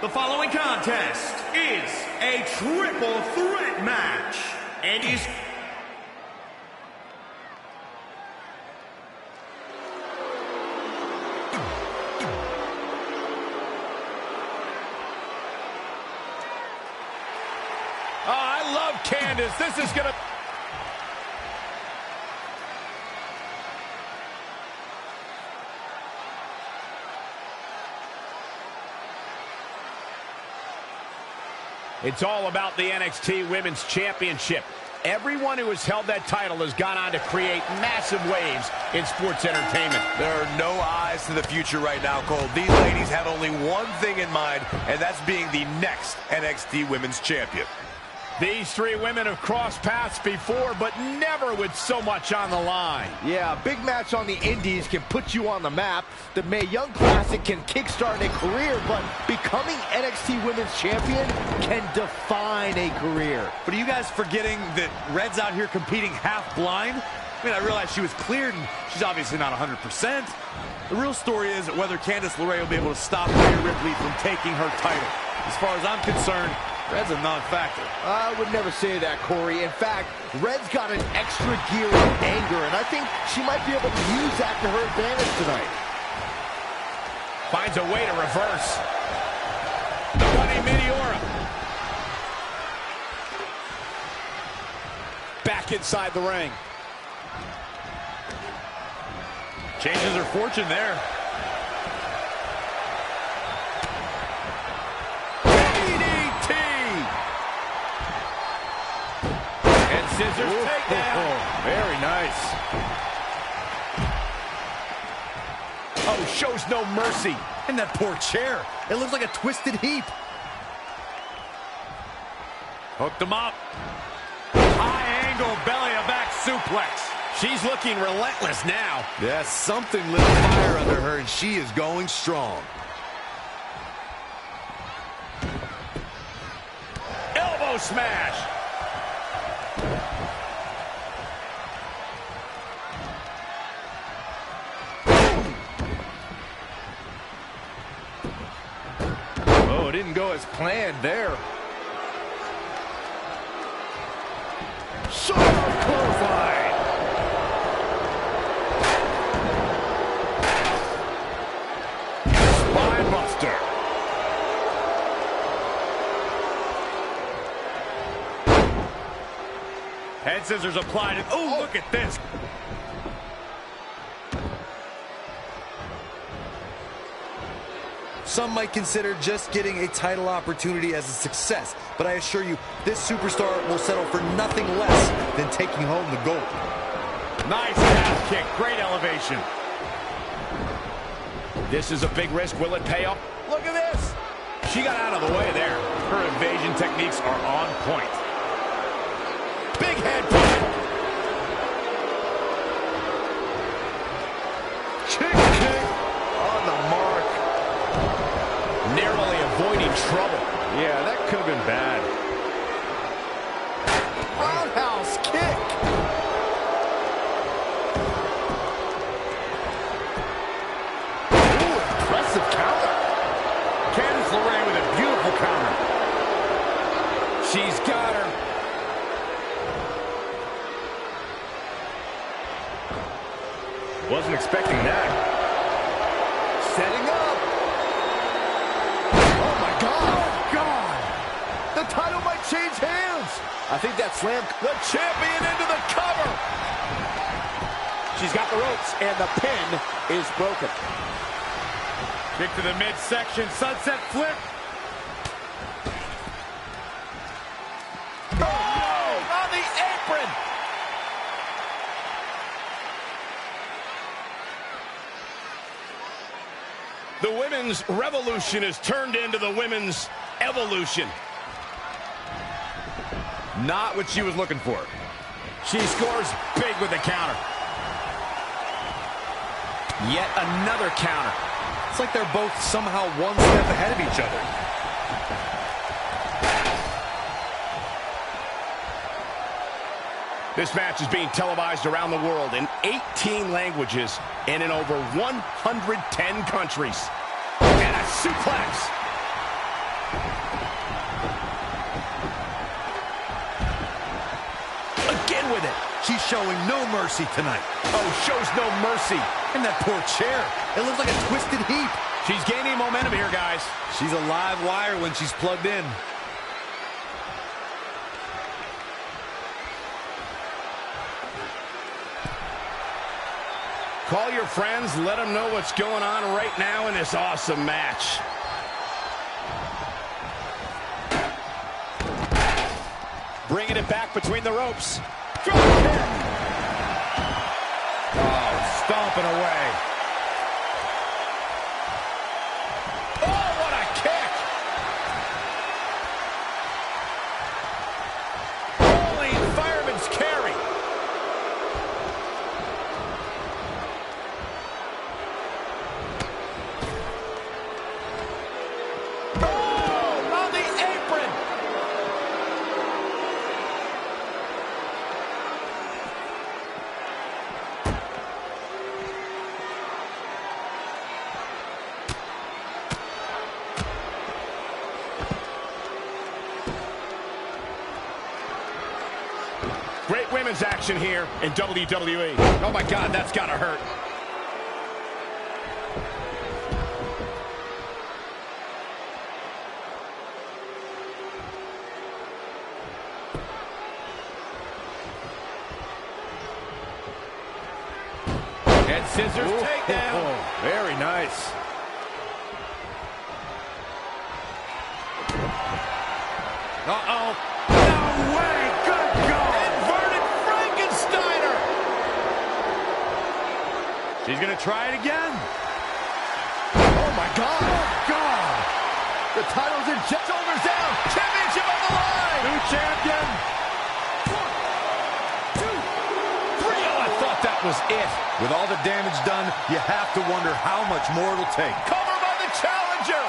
Speaker 6: The following contest is a triple threat match and is...
Speaker 7: Oh, I love Candice. This is going to... It's all about the NXT Women's Championship. Everyone who has held that title has gone on to create massive waves in sports entertainment.
Speaker 8: There are no eyes to the future right now, Cole. These ladies have only one thing in mind, and that's being the next NXT Women's Champion.
Speaker 7: These three women have crossed paths before, but never with so much on the line.
Speaker 3: Yeah, a big match on the Indies can put you on the map. The Mae Young Classic can kickstart a career, but becoming NXT Women's Champion can define a career.
Speaker 8: But are you guys forgetting that Red's out here competing half blind? I mean, I realize she was cleared, and she's obviously not 100%. The real story is whether Candice LeRae will be able to stop Rhea Ripley from taking her title. As far as I'm concerned, Red's a non-factor.
Speaker 3: I would never say that, Corey. In fact, Red's got an extra gear of anger, and I think she might be able to use that to her advantage tonight.
Speaker 7: Finds a way to reverse. The running Meteora. Back inside the ring.
Speaker 8: Changes her fortune there.
Speaker 7: Scissors takedown.
Speaker 3: Very nice.
Speaker 7: Oh, shows no mercy.
Speaker 8: And that poor chair. It looks like a twisted heap. Hooked him up. High angle belly to back suplex.
Speaker 7: She's looking relentless now.
Speaker 8: Yes, something lit a fire under her, and she is going strong.
Speaker 7: Elbow smash.
Speaker 3: Oh, it didn't go as planned there. Sharp clothesline.
Speaker 7: Spine buster.
Speaker 8: Head scissors applied. And oh, look at this. Some might consider just getting a title opportunity as a success, but I assure you, this superstar will settle for nothing less than taking home the gold.
Speaker 7: Nice calf kick. Great elevation. This is a big risk. Will it pay off? Look at this. She got out of the way there. Her evasion techniques are on point. Big head pop.
Speaker 3: Kick on the mark.
Speaker 7: Narrowly avoiding trouble.
Speaker 3: Yeah, that could have been bad. Roundhouse kick. Ooh, impressive counter.
Speaker 7: Candice LeRae with a beautiful counter. She's got her.
Speaker 3: Wasn't expecting that. Setting up. Oh, my God. Oh, God. The title might change hands. I think that slam.
Speaker 7: The champion into the cover. She's got the ropes, and the pin is broken. Kick to the midsection, sunset flip. Oh, on the apron. The women's revolution has turned into the women's evolution.
Speaker 8: Not what she was looking for.
Speaker 7: She scores big with the counter. Yet another counter.
Speaker 8: It's like they're both somehow one step ahead of each other.
Speaker 7: This match is being televised around the world in 18 languages and in over 110 countries. And a suplex.
Speaker 8: showing no mercy tonight.
Speaker 7: Oh, shows no mercy.
Speaker 8: And that poor chair. It looks like a twisted heap.
Speaker 7: She's gaining momentum here, guys.
Speaker 8: She's a live wire when she's plugged in.
Speaker 7: Call your friends, let them know what's going on right now in this awesome match. Bringing it back between the ropes. Drop kick. Oh, stomping away. Oh, what a kick. Holy fireman's carry. Oh, on the apron. Great women's action here in WWE. Oh my God, that's gotta hurt. Head scissors takedown.
Speaker 3: Very nice.
Speaker 7: Uh-oh. No way. Good God. Inverted Frankensteiner.
Speaker 8: She's going to try it again.
Speaker 3: Oh, my God. Oh, God. The title's in check. Shoulders down. Championship on the line.
Speaker 8: New champion.
Speaker 7: 1, 2, 3. Oh, I thought that was it.
Speaker 8: With all the damage done, you have to wonder how much more it'll take.
Speaker 7: Cover by the challenger.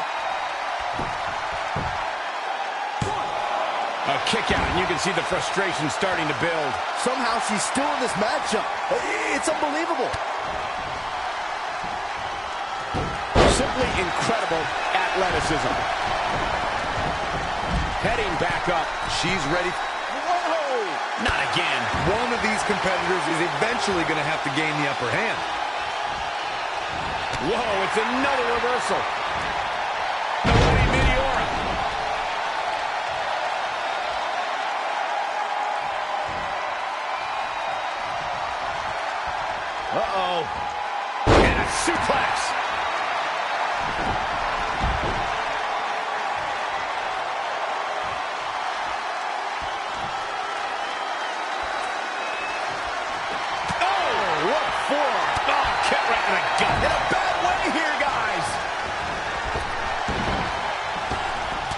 Speaker 7: A kick out, and you can see the frustration starting to build.
Speaker 3: Somehow she's still in this matchup. It's unbelievable.
Speaker 7: Simply incredible athleticism. Heading back up.
Speaker 8: She's ready.
Speaker 7: Whoa! Not again.
Speaker 8: One of these competitors is eventually going to have to gain the upper hand.
Speaker 7: Whoa, it's another reversal. The Lady Meteora. Uh-oh. And a suplex. Oh, what a forearm. Oh, kick right in the gut. In a bad way here, guys.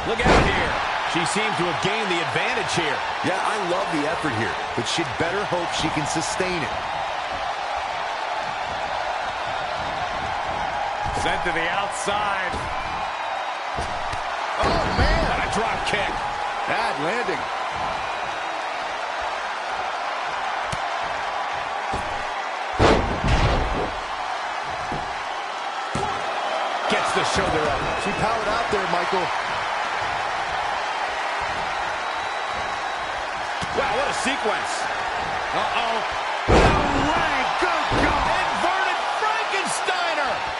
Speaker 7: Look out here. She seems to have gained the advantage here.
Speaker 8: Yeah, I love the effort here, but she'd better hope she can sustain it.
Speaker 7: Sent to the outside. Oh, man. What a drop kick.
Speaker 3: Bad landing.
Speaker 7: Gets the shoulder up.
Speaker 3: She powered out there, Michael.
Speaker 7: Wow, what a sequence. Uh-oh. No way. Good God. Inverted Frankensteiner.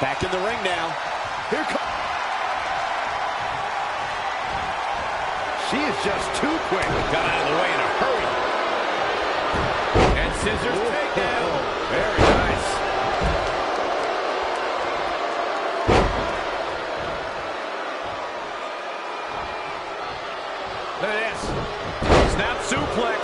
Speaker 7: Back in the ring now. Here comes. She is just too quick. Got out of the way in a hurry. And scissors takedown. Very nice. Look at this. Snap suplex.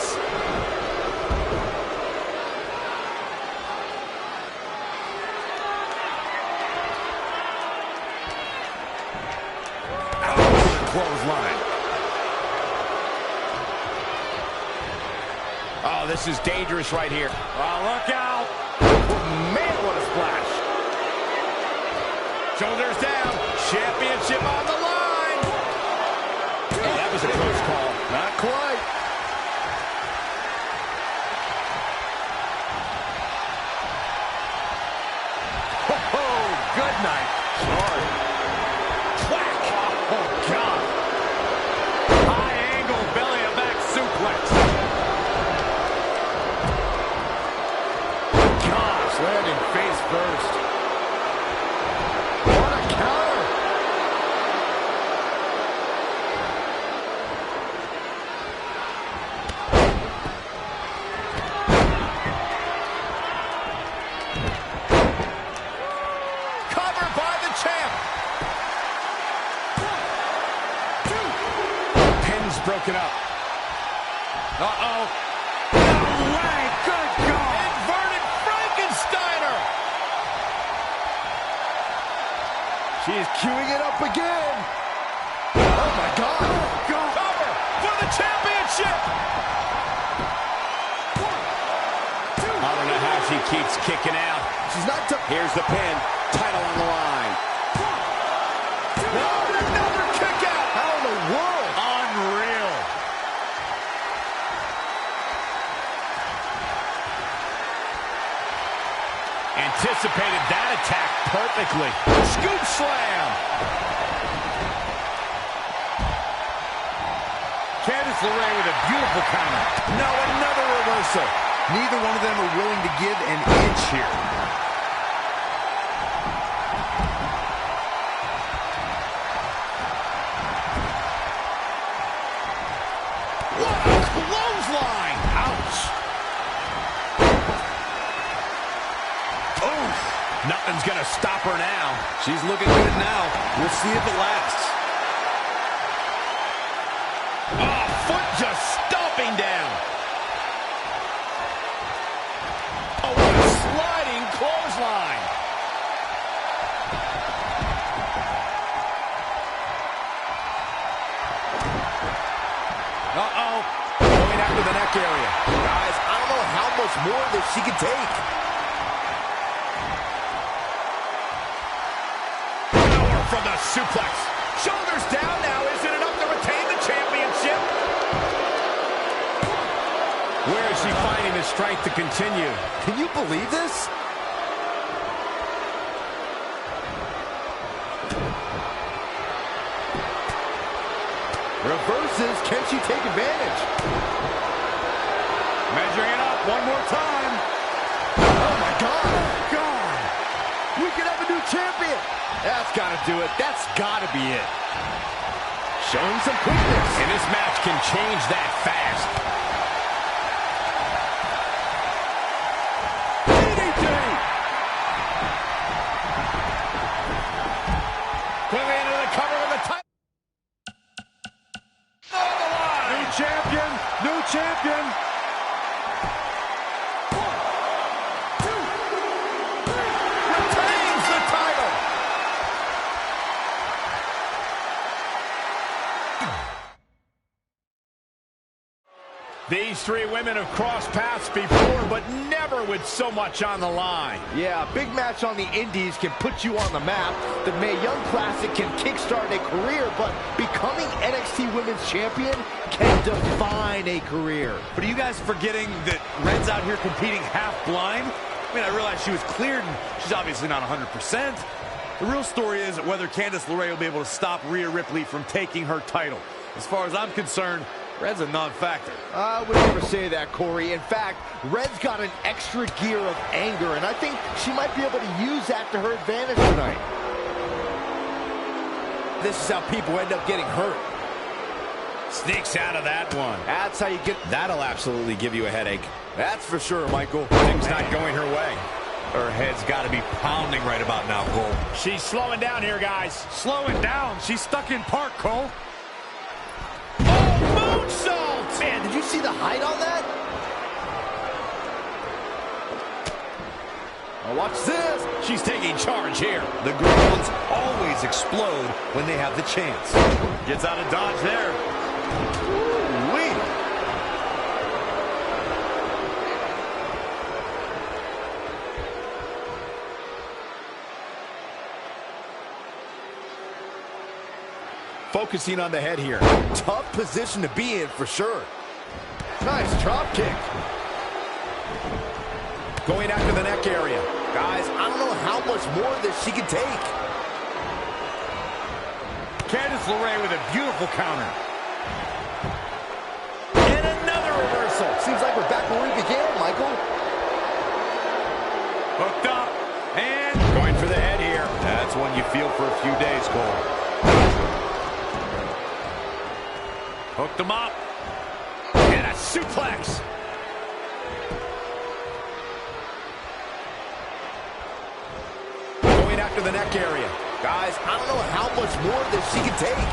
Speaker 7: Clothesline. Oh, this is dangerous right here. Oh, look out. Man, what a splash. Shoulders down. Championship on the line. Oh, that was a close call.
Speaker 3: Not quite.
Speaker 7: broken up. Uh-oh.
Speaker 3: No way! Good God! Inverted Frankensteiner! She's queuing it up again. Oh, my God.
Speaker 7: Cover for the championship! I don't know how she keeps kicking out.
Speaker 3: She's not done.
Speaker 7: Here's the pin. Title on the line.
Speaker 3: No, another kick out. How in the world?
Speaker 7: Unreal. Anticipated that attack perfectly. Scoop slam.
Speaker 8: Candice LeRae with a beautiful counter. No, another reversal. Neither one of them are willing to give an inch here.
Speaker 7: What a clothesline! Ouch! Oof! Nothing's gonna stop her now.
Speaker 8: She's looking good now. We'll see if it lasts.
Speaker 7: Oh, foot just stomping down. Oh, what a sliding clothesline. Uh-oh. Going after the neck area.
Speaker 3: Guys, I don't know how much more of this she can take.
Speaker 7: Power from the suplex. Shoulders down now. Is it enough to retain the championship? Where is she finding the strength to continue?
Speaker 3: Can you believe this? Reverses. Can she take advantage?
Speaker 7: Measuring it up one more time.
Speaker 3: Oh, my God. God. We could have a new champion. That's got to do it. That's got to be it. Showing some quickness.
Speaker 7: And this match can change that fast. DDT. Quickly into the cover of the title. On the line.
Speaker 8: New champion. New champion.
Speaker 7: Retains the title. These three women have crossed paths before, but never with so much on the line.
Speaker 3: Yeah, a big match on the Indies can put you on the map. The Mae Young Classic can kickstart a career, but becoming NXT Women's Champion can define a career.
Speaker 8: But are you guys forgetting that Red's out here competing half blind? I mean, I realize she was cleared, and she's obviously not 100%. The real story is whether Candice LeRae will be able to stop Rhea Ripley from taking her title. As far as I'm concerned, Red's a non-factor.
Speaker 3: I would never say that, Corey. In fact, Red's got an extra gear of anger, and I think she might be able to use that to her advantage tonight. This is how people end up getting hurt.
Speaker 7: Sneaks out of that one.
Speaker 3: That's how you get...
Speaker 7: That'll absolutely give you a headache.
Speaker 3: That's for sure, Michael.
Speaker 7: Things not going her way.
Speaker 8: Her head's got to be pounding right about now, Cole.
Speaker 7: She's slowing down here, guys.
Speaker 8: Slowing down. She's stuck in park, Cole.
Speaker 7: Moonsault!
Speaker 3: Man, did you see the height on that? Now watch this.
Speaker 7: She's taking charge here.
Speaker 8: The girls always explode when they have the chance. Gets out of dodge there.
Speaker 3: Ooh-wee.
Speaker 7: Focusing on the head here.
Speaker 3: Tough position to be in for sure. Nice drop kick.
Speaker 7: Going after the neck area.
Speaker 3: Guys, I don't know how much more of this she can take.
Speaker 8: Candice LeRae with a beautiful counter.
Speaker 3: And another reversal. Seems like we're back where we began, Michael.
Speaker 8: Hooked up. And
Speaker 7: going for the head here.
Speaker 8: that's one you feel for a few days, Cole. Hooked him up.
Speaker 7: And a suplex. Going after the neck area.
Speaker 3: Guys, I don't know how much more of this she can take.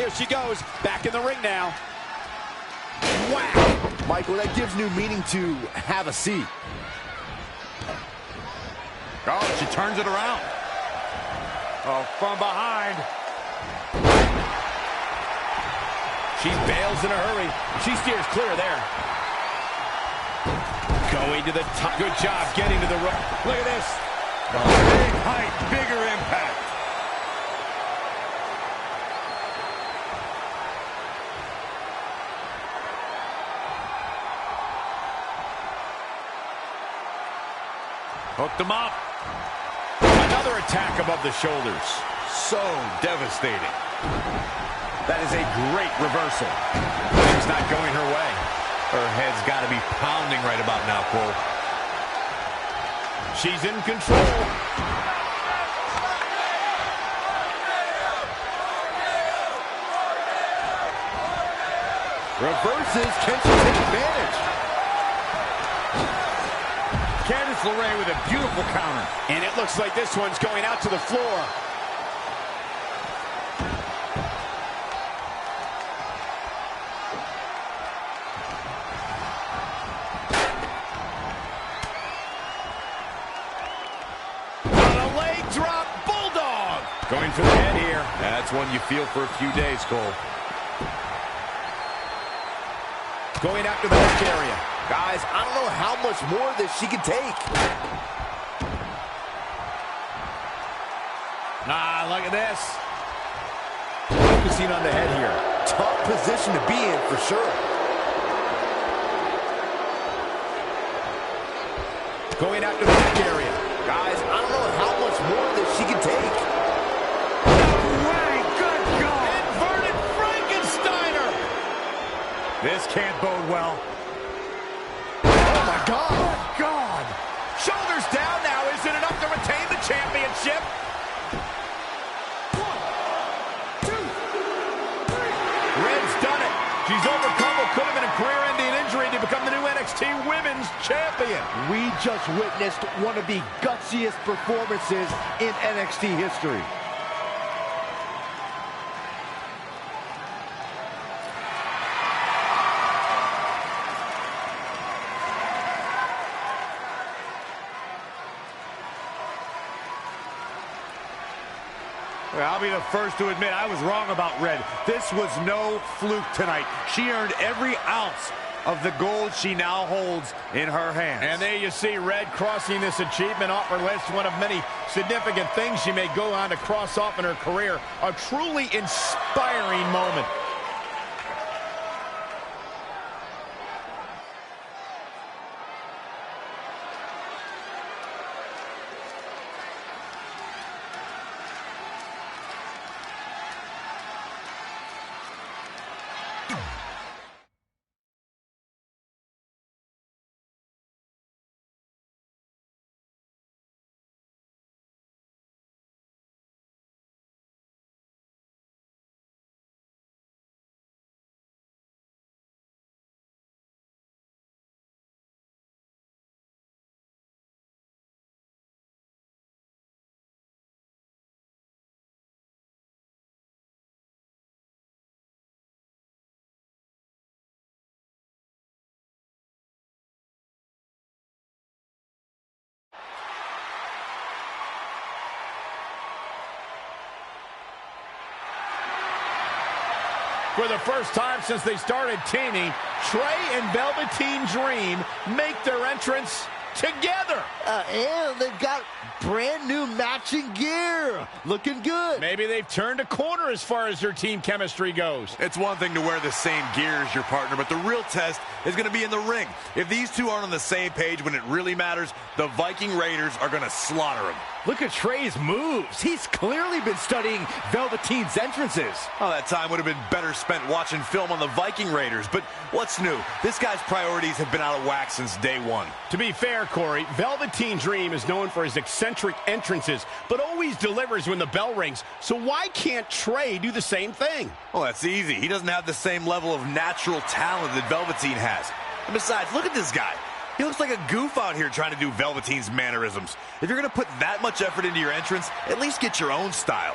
Speaker 9: Here she goes, back in the ring now.
Speaker 3: Wow! Michael, that gives new meaning to have a seat.
Speaker 8: Oh, she turns it around. Oh, from behind.
Speaker 9: She bails in a hurry. She steers clear there. Going to the top. Good job getting to the rope. Look at this.
Speaker 8: Big height, bigger impact. Hooked him up.
Speaker 9: Another attack above the shoulders.
Speaker 8: So devastating.
Speaker 9: That is a great reversal. Things not going her way.
Speaker 8: Her head's got to be pounding right about now, Cole.
Speaker 9: She's in control.
Speaker 3: Reverses. Can she take advantage?
Speaker 8: Candice LeRae with a beautiful counter.
Speaker 9: And it looks like this one's going out to the floor. Going for the head here.
Speaker 8: That's one you feel for a few days, Cole.
Speaker 9: Going after the neck area.
Speaker 3: Guys, I don't know how much more of this she can take.
Speaker 9: Ah, look at this. Focusing on the head here.
Speaker 3: Tough position to be in for sure.
Speaker 9: Going after the neck area.
Speaker 3: Guys, I don't know how much more of this she can take.
Speaker 8: This can't bode well.
Speaker 3: Oh, my God.
Speaker 9: Oh, God. Shoulders down now. Is it enough to retain the championship?
Speaker 3: 1, 2, 3.
Speaker 9: Red's done it. She's overcome what could have been a career-ending injury to become the new NXT Women's Champion.
Speaker 3: We just witnessed one of the gutsiest performances in NXT history.
Speaker 8: I'll be the first to admit I was wrong about Red. This was no fluke tonight. She earned every ounce of the gold she now holds in her hands.
Speaker 9: And there you see Red crossing this achievement off her list. One of many significant things she may go on to cross off in her career. A truly inspiring moment. For the first time since they started teaming, Trey and Velveteen Dream make their entrance together.
Speaker 3: And they've got brand new matching gear. Looking good.
Speaker 9: Maybe they've turned a corner as far as their team chemistry goes.
Speaker 8: It's one thing to wear the same gear as your partner, but the real test is going to be in the ring. If these two aren't on the same page when it really matters, the Viking Raiders are going to slaughter them.
Speaker 3: Look at Trey's moves. He's clearly been studying Velveteen's entrances.
Speaker 8: Oh, that time would have been better spent watching film on the Viking Raiders. But what's new? This guy's priorities have been out of whack since day one.
Speaker 9: To be fair, Corey, Velveteen Dream is known for his eccentric entrances, but always delivers when the bell rings. So why can't Trey do the same thing?
Speaker 8: Well, that's easy. He doesn't have the same level of natural talent that Velveteen has. And besides, look at this guy. He looks like a goof out here trying to do Velveteen's mannerisms. If you're going to put that much effort into your entrance, at least get your own style.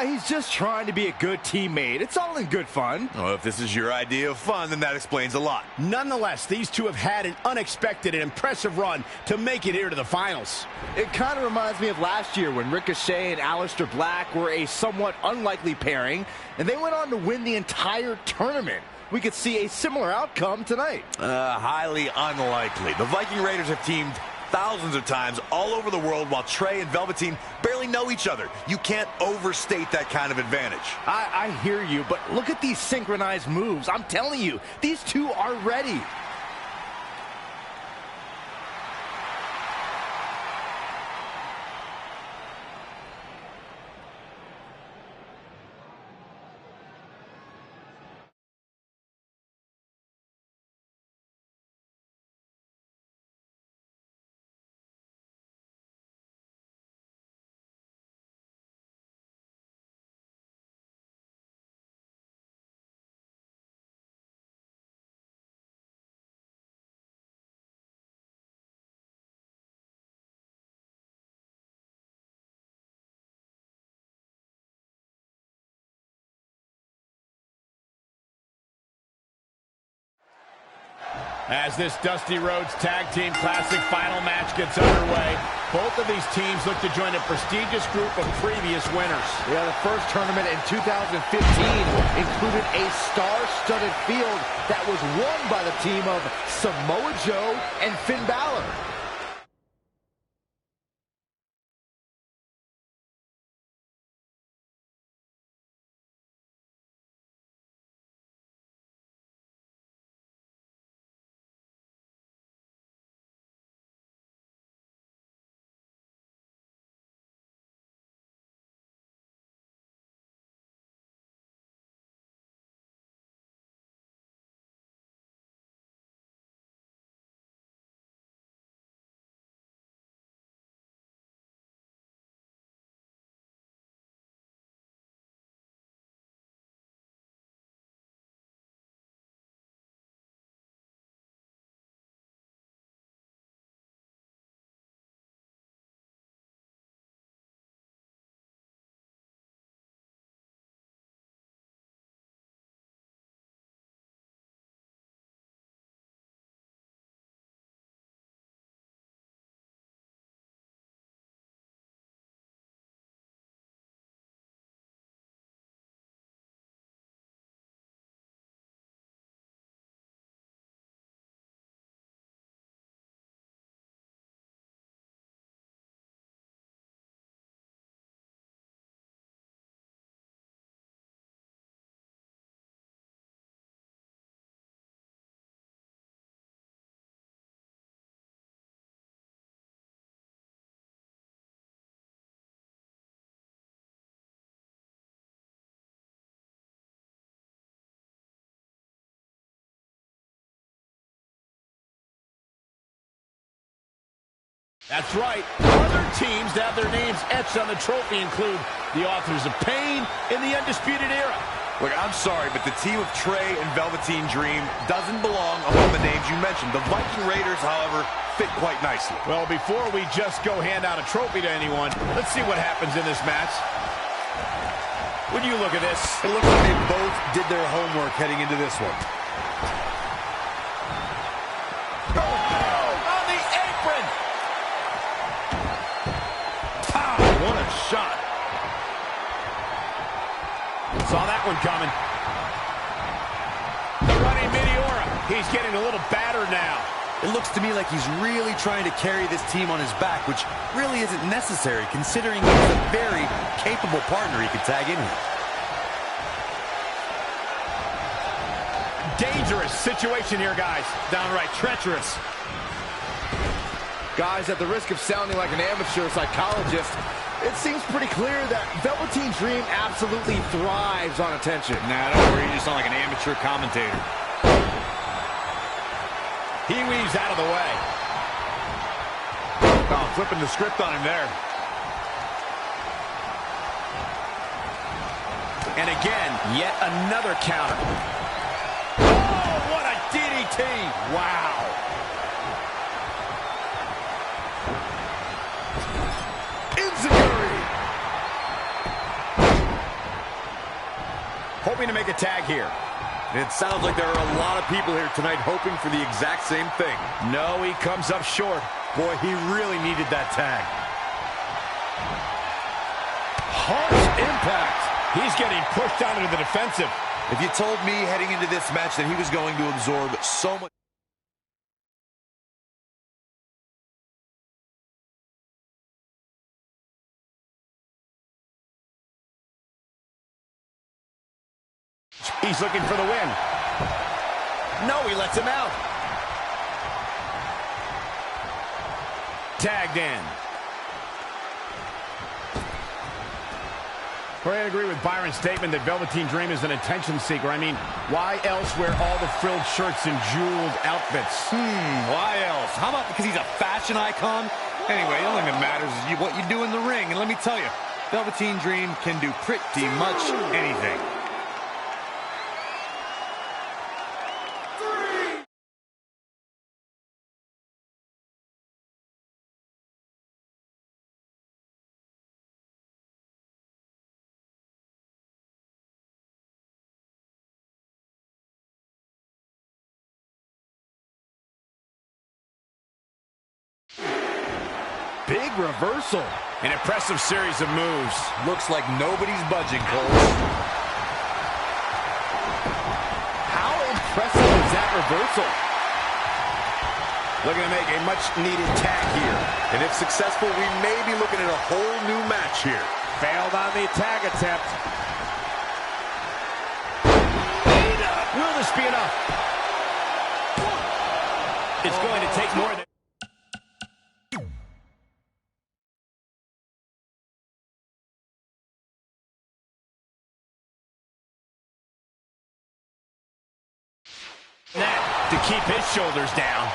Speaker 3: He's just trying to be a good teammate. It's all in good fun.
Speaker 8: Well, if this is your idea of fun, then that explains a lot.
Speaker 9: Nonetheless, these two have had an unexpected and impressive run to make it here to the finals.
Speaker 3: It kind of reminds me of last year when Ricochet and Aleister Black were a somewhat unlikely pairing, and they went on to win the entire tournament. We could see a similar outcome tonight.
Speaker 8: Highly unlikely. The Viking Raiders have teamed thousands of times all over the world while Trey and Velveteen barely know each other. You can't overstate that kind of advantage.
Speaker 3: I hear you, but look at these synchronized moves. I'm telling you, these two are ready.
Speaker 9: As this Dusty Rhodes Tag Team Classic final match gets underway, both of these teams look to join a prestigious group of previous winners.
Speaker 3: Yeah, the first tournament in 2015 included a star-studded field that was won by the team of Samoa Joe and Finn Balor.
Speaker 9: That's right. Other teams that have their names etched on the trophy include the Authors of Pain and the Undisputed Era.
Speaker 8: Look, I'm sorry, but the team of Trey and Velveteen Dream doesn't belong among the names you mentioned. The Viking Raiders, however, fit quite nicely.
Speaker 9: Well, before we just go hand out a trophy to anyone, let's see what happens in this match. When you look at this,
Speaker 8: it looks like they both did their homework heading into this one.
Speaker 9: Shot. Saw that one coming. The running Meteora. He's getting a little battered now.
Speaker 8: It looks to me like he's really trying to carry this team on his back, which really isn't necessary considering he's a very capable partner he could tag in here.
Speaker 9: Dangerous situation here, guys. Downright treacherous.
Speaker 3: Guys, at the risk of sounding like an amateur psychologist, it seems pretty clear that Velveteen Dream absolutely thrives on attention.
Speaker 8: Nah, don't worry, you just sound like an amateur commentator.
Speaker 9: He weaves out of the way.
Speaker 8: Oh, flipping the script on him there.
Speaker 9: And again, yet another counter. Oh, what a DDT! Wow. hoping to make a tag here.
Speaker 8: It sounds like there are a lot of people here tonight hoping for the exact same thing.
Speaker 9: No, he comes up short.
Speaker 8: Boy, he really needed that tag.
Speaker 9: Harsh impact. He's getting pushed down into the defensive.
Speaker 8: If you told me heading into this match that he was going to absorb so much...
Speaker 9: He's looking for the win. No, he lets him out. Tagged in. I agree with Byron's statement that Velveteen Dream is an attention seeker. I mean, why else wear all the frilled shirts and jeweled outfits?
Speaker 8: Why else? How about because he's a fashion icon? Anyway, the only thing that matters is what you do in the ring. And let me tell you, Velveteen Dream can do pretty much anything.
Speaker 9: Big reversal. An impressive series of moves.
Speaker 8: Looks like nobody's budging, Cole.
Speaker 9: How impressive is that reversal? Looking to make a much-needed tag here.
Speaker 8: And if successful, we may be looking at a whole new match here.
Speaker 9: Failed on the tag attempt. Will this be enough? It's going to take more than... to keep his shoulders down.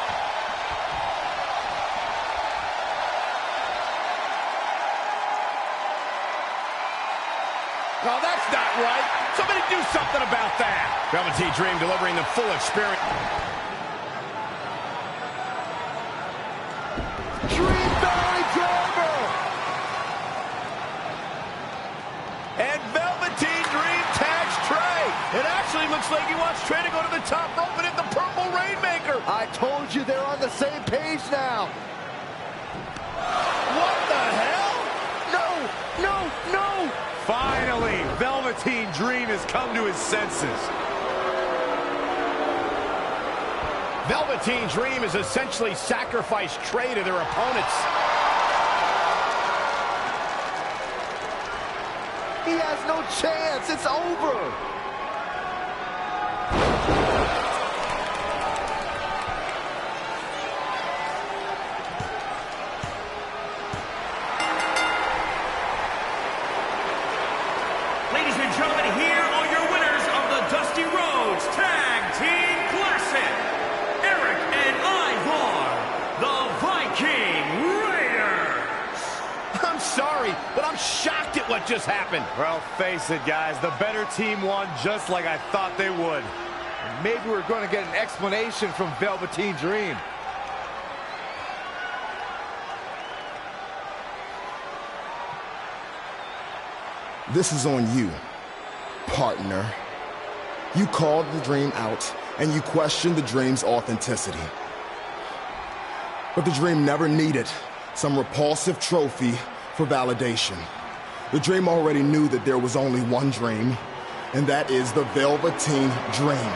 Speaker 9: Oh, that's not right. Somebody do something about that. Velveteen Dream delivering the full experience.
Speaker 3: Dream belly driver.
Speaker 9: And Velveteen Dream tags Trey. It actually looks like he wants Trey to go to the top rope and hit the purple Rainmaker.
Speaker 3: I told you they're on the same page now.
Speaker 9: What the hell?
Speaker 3: No, no, no.
Speaker 8: Finally, Velveteen Dream has come to his senses.
Speaker 9: Velveteen Dream has essentially sacrificed Trey to their opponents.
Speaker 3: He has no chance. It's over.
Speaker 6: Ladies and gentlemen, here are your winners of the Dusty Rhodes Tag Team Classic. Eric and Ivar, the Viking Raiders.
Speaker 9: I'm sorry, but I'm shocked at what just happened.
Speaker 8: Well, face it, guys. The better team won just like I thought they would.
Speaker 3: Maybe we're going to get an explanation from Velveteen Dream.
Speaker 5: This is on you, partner. You called the Dream out, and you questioned the Dream's authenticity. But the Dream never needed some repulsive trophy for validation. The Dream already knew that there was only one Dream, and that is the Velveteen Dream.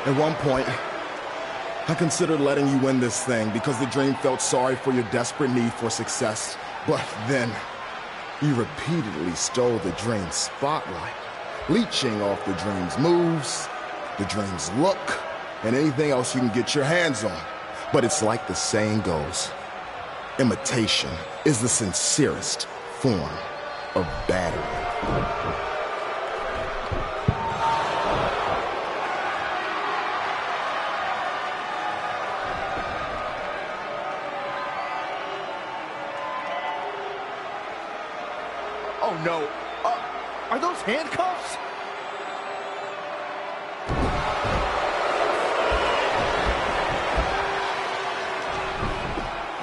Speaker 5: At one point, I considered letting you win this thing because the Dream felt sorry for your desperate need for success, but then you repeatedly stole the Dream's spotlight, leeching off the Dream's moves, the Dream's look, and anything else you can get your hands on. But it's like the saying goes, imitation is the sincerest form of battery.
Speaker 3: Oh, no. Are those handcuffs?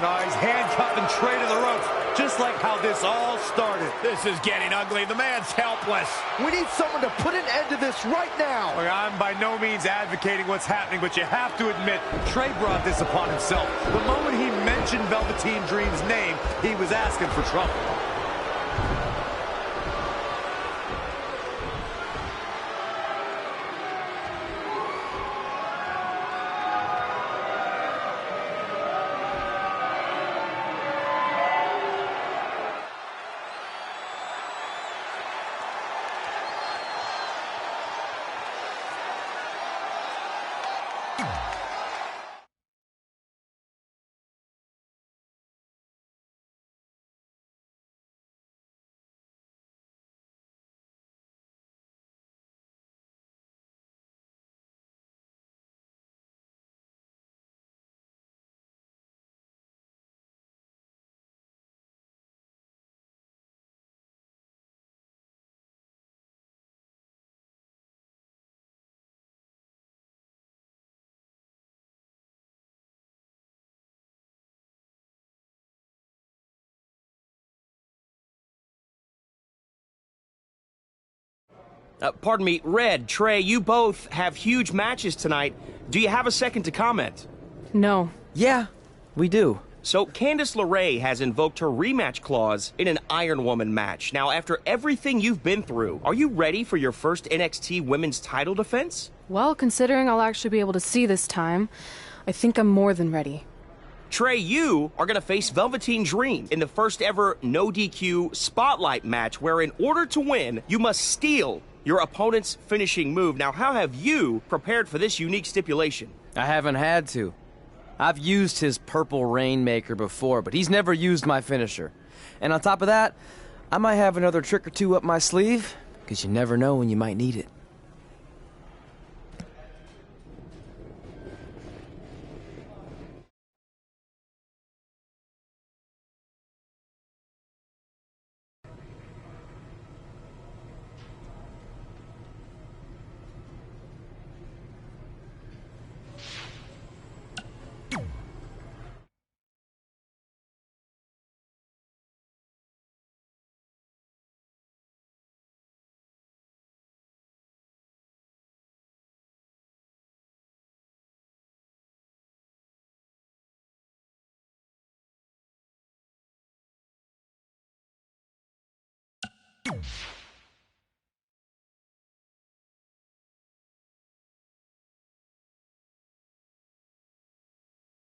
Speaker 8: No, he's handcuffing Trey to the ropes. just like how this all started.
Speaker 7: This is getting ugly. The man's helpless.
Speaker 3: We need someone to put an end to this right now.
Speaker 8: Look, I'm by no means advocating what's happening, but you have to admit, Trey brought this upon himself. The moment he mentioned Velveteen Dream's name, he was asking for trouble.
Speaker 14: Pardon me, Red, Trey, you both have huge matches tonight. Do you have a second to comment?
Speaker 1: No.
Speaker 2: Yeah, we do.
Speaker 14: So, Candice LeRae has invoked her rematch clause in an Iron Woman match. Now, after everything you've been through, are you ready for your first NXT Women's title defense?
Speaker 1: Well, considering I'll actually be able to see this time, I think I'm more than ready.
Speaker 14: Trey, you are going to face Velveteen Dream in the first ever no DQ spotlight match, where in order to win, you must steal your opponent's finishing move. Now, how have you prepared for this unique stipulation?
Speaker 2: I haven't had to. I've used his Purple Rainmaker before, but he's never used my finisher. And on top of that, I might have another trick or two up my sleeve, because you never know when you might need it.
Speaker 6: You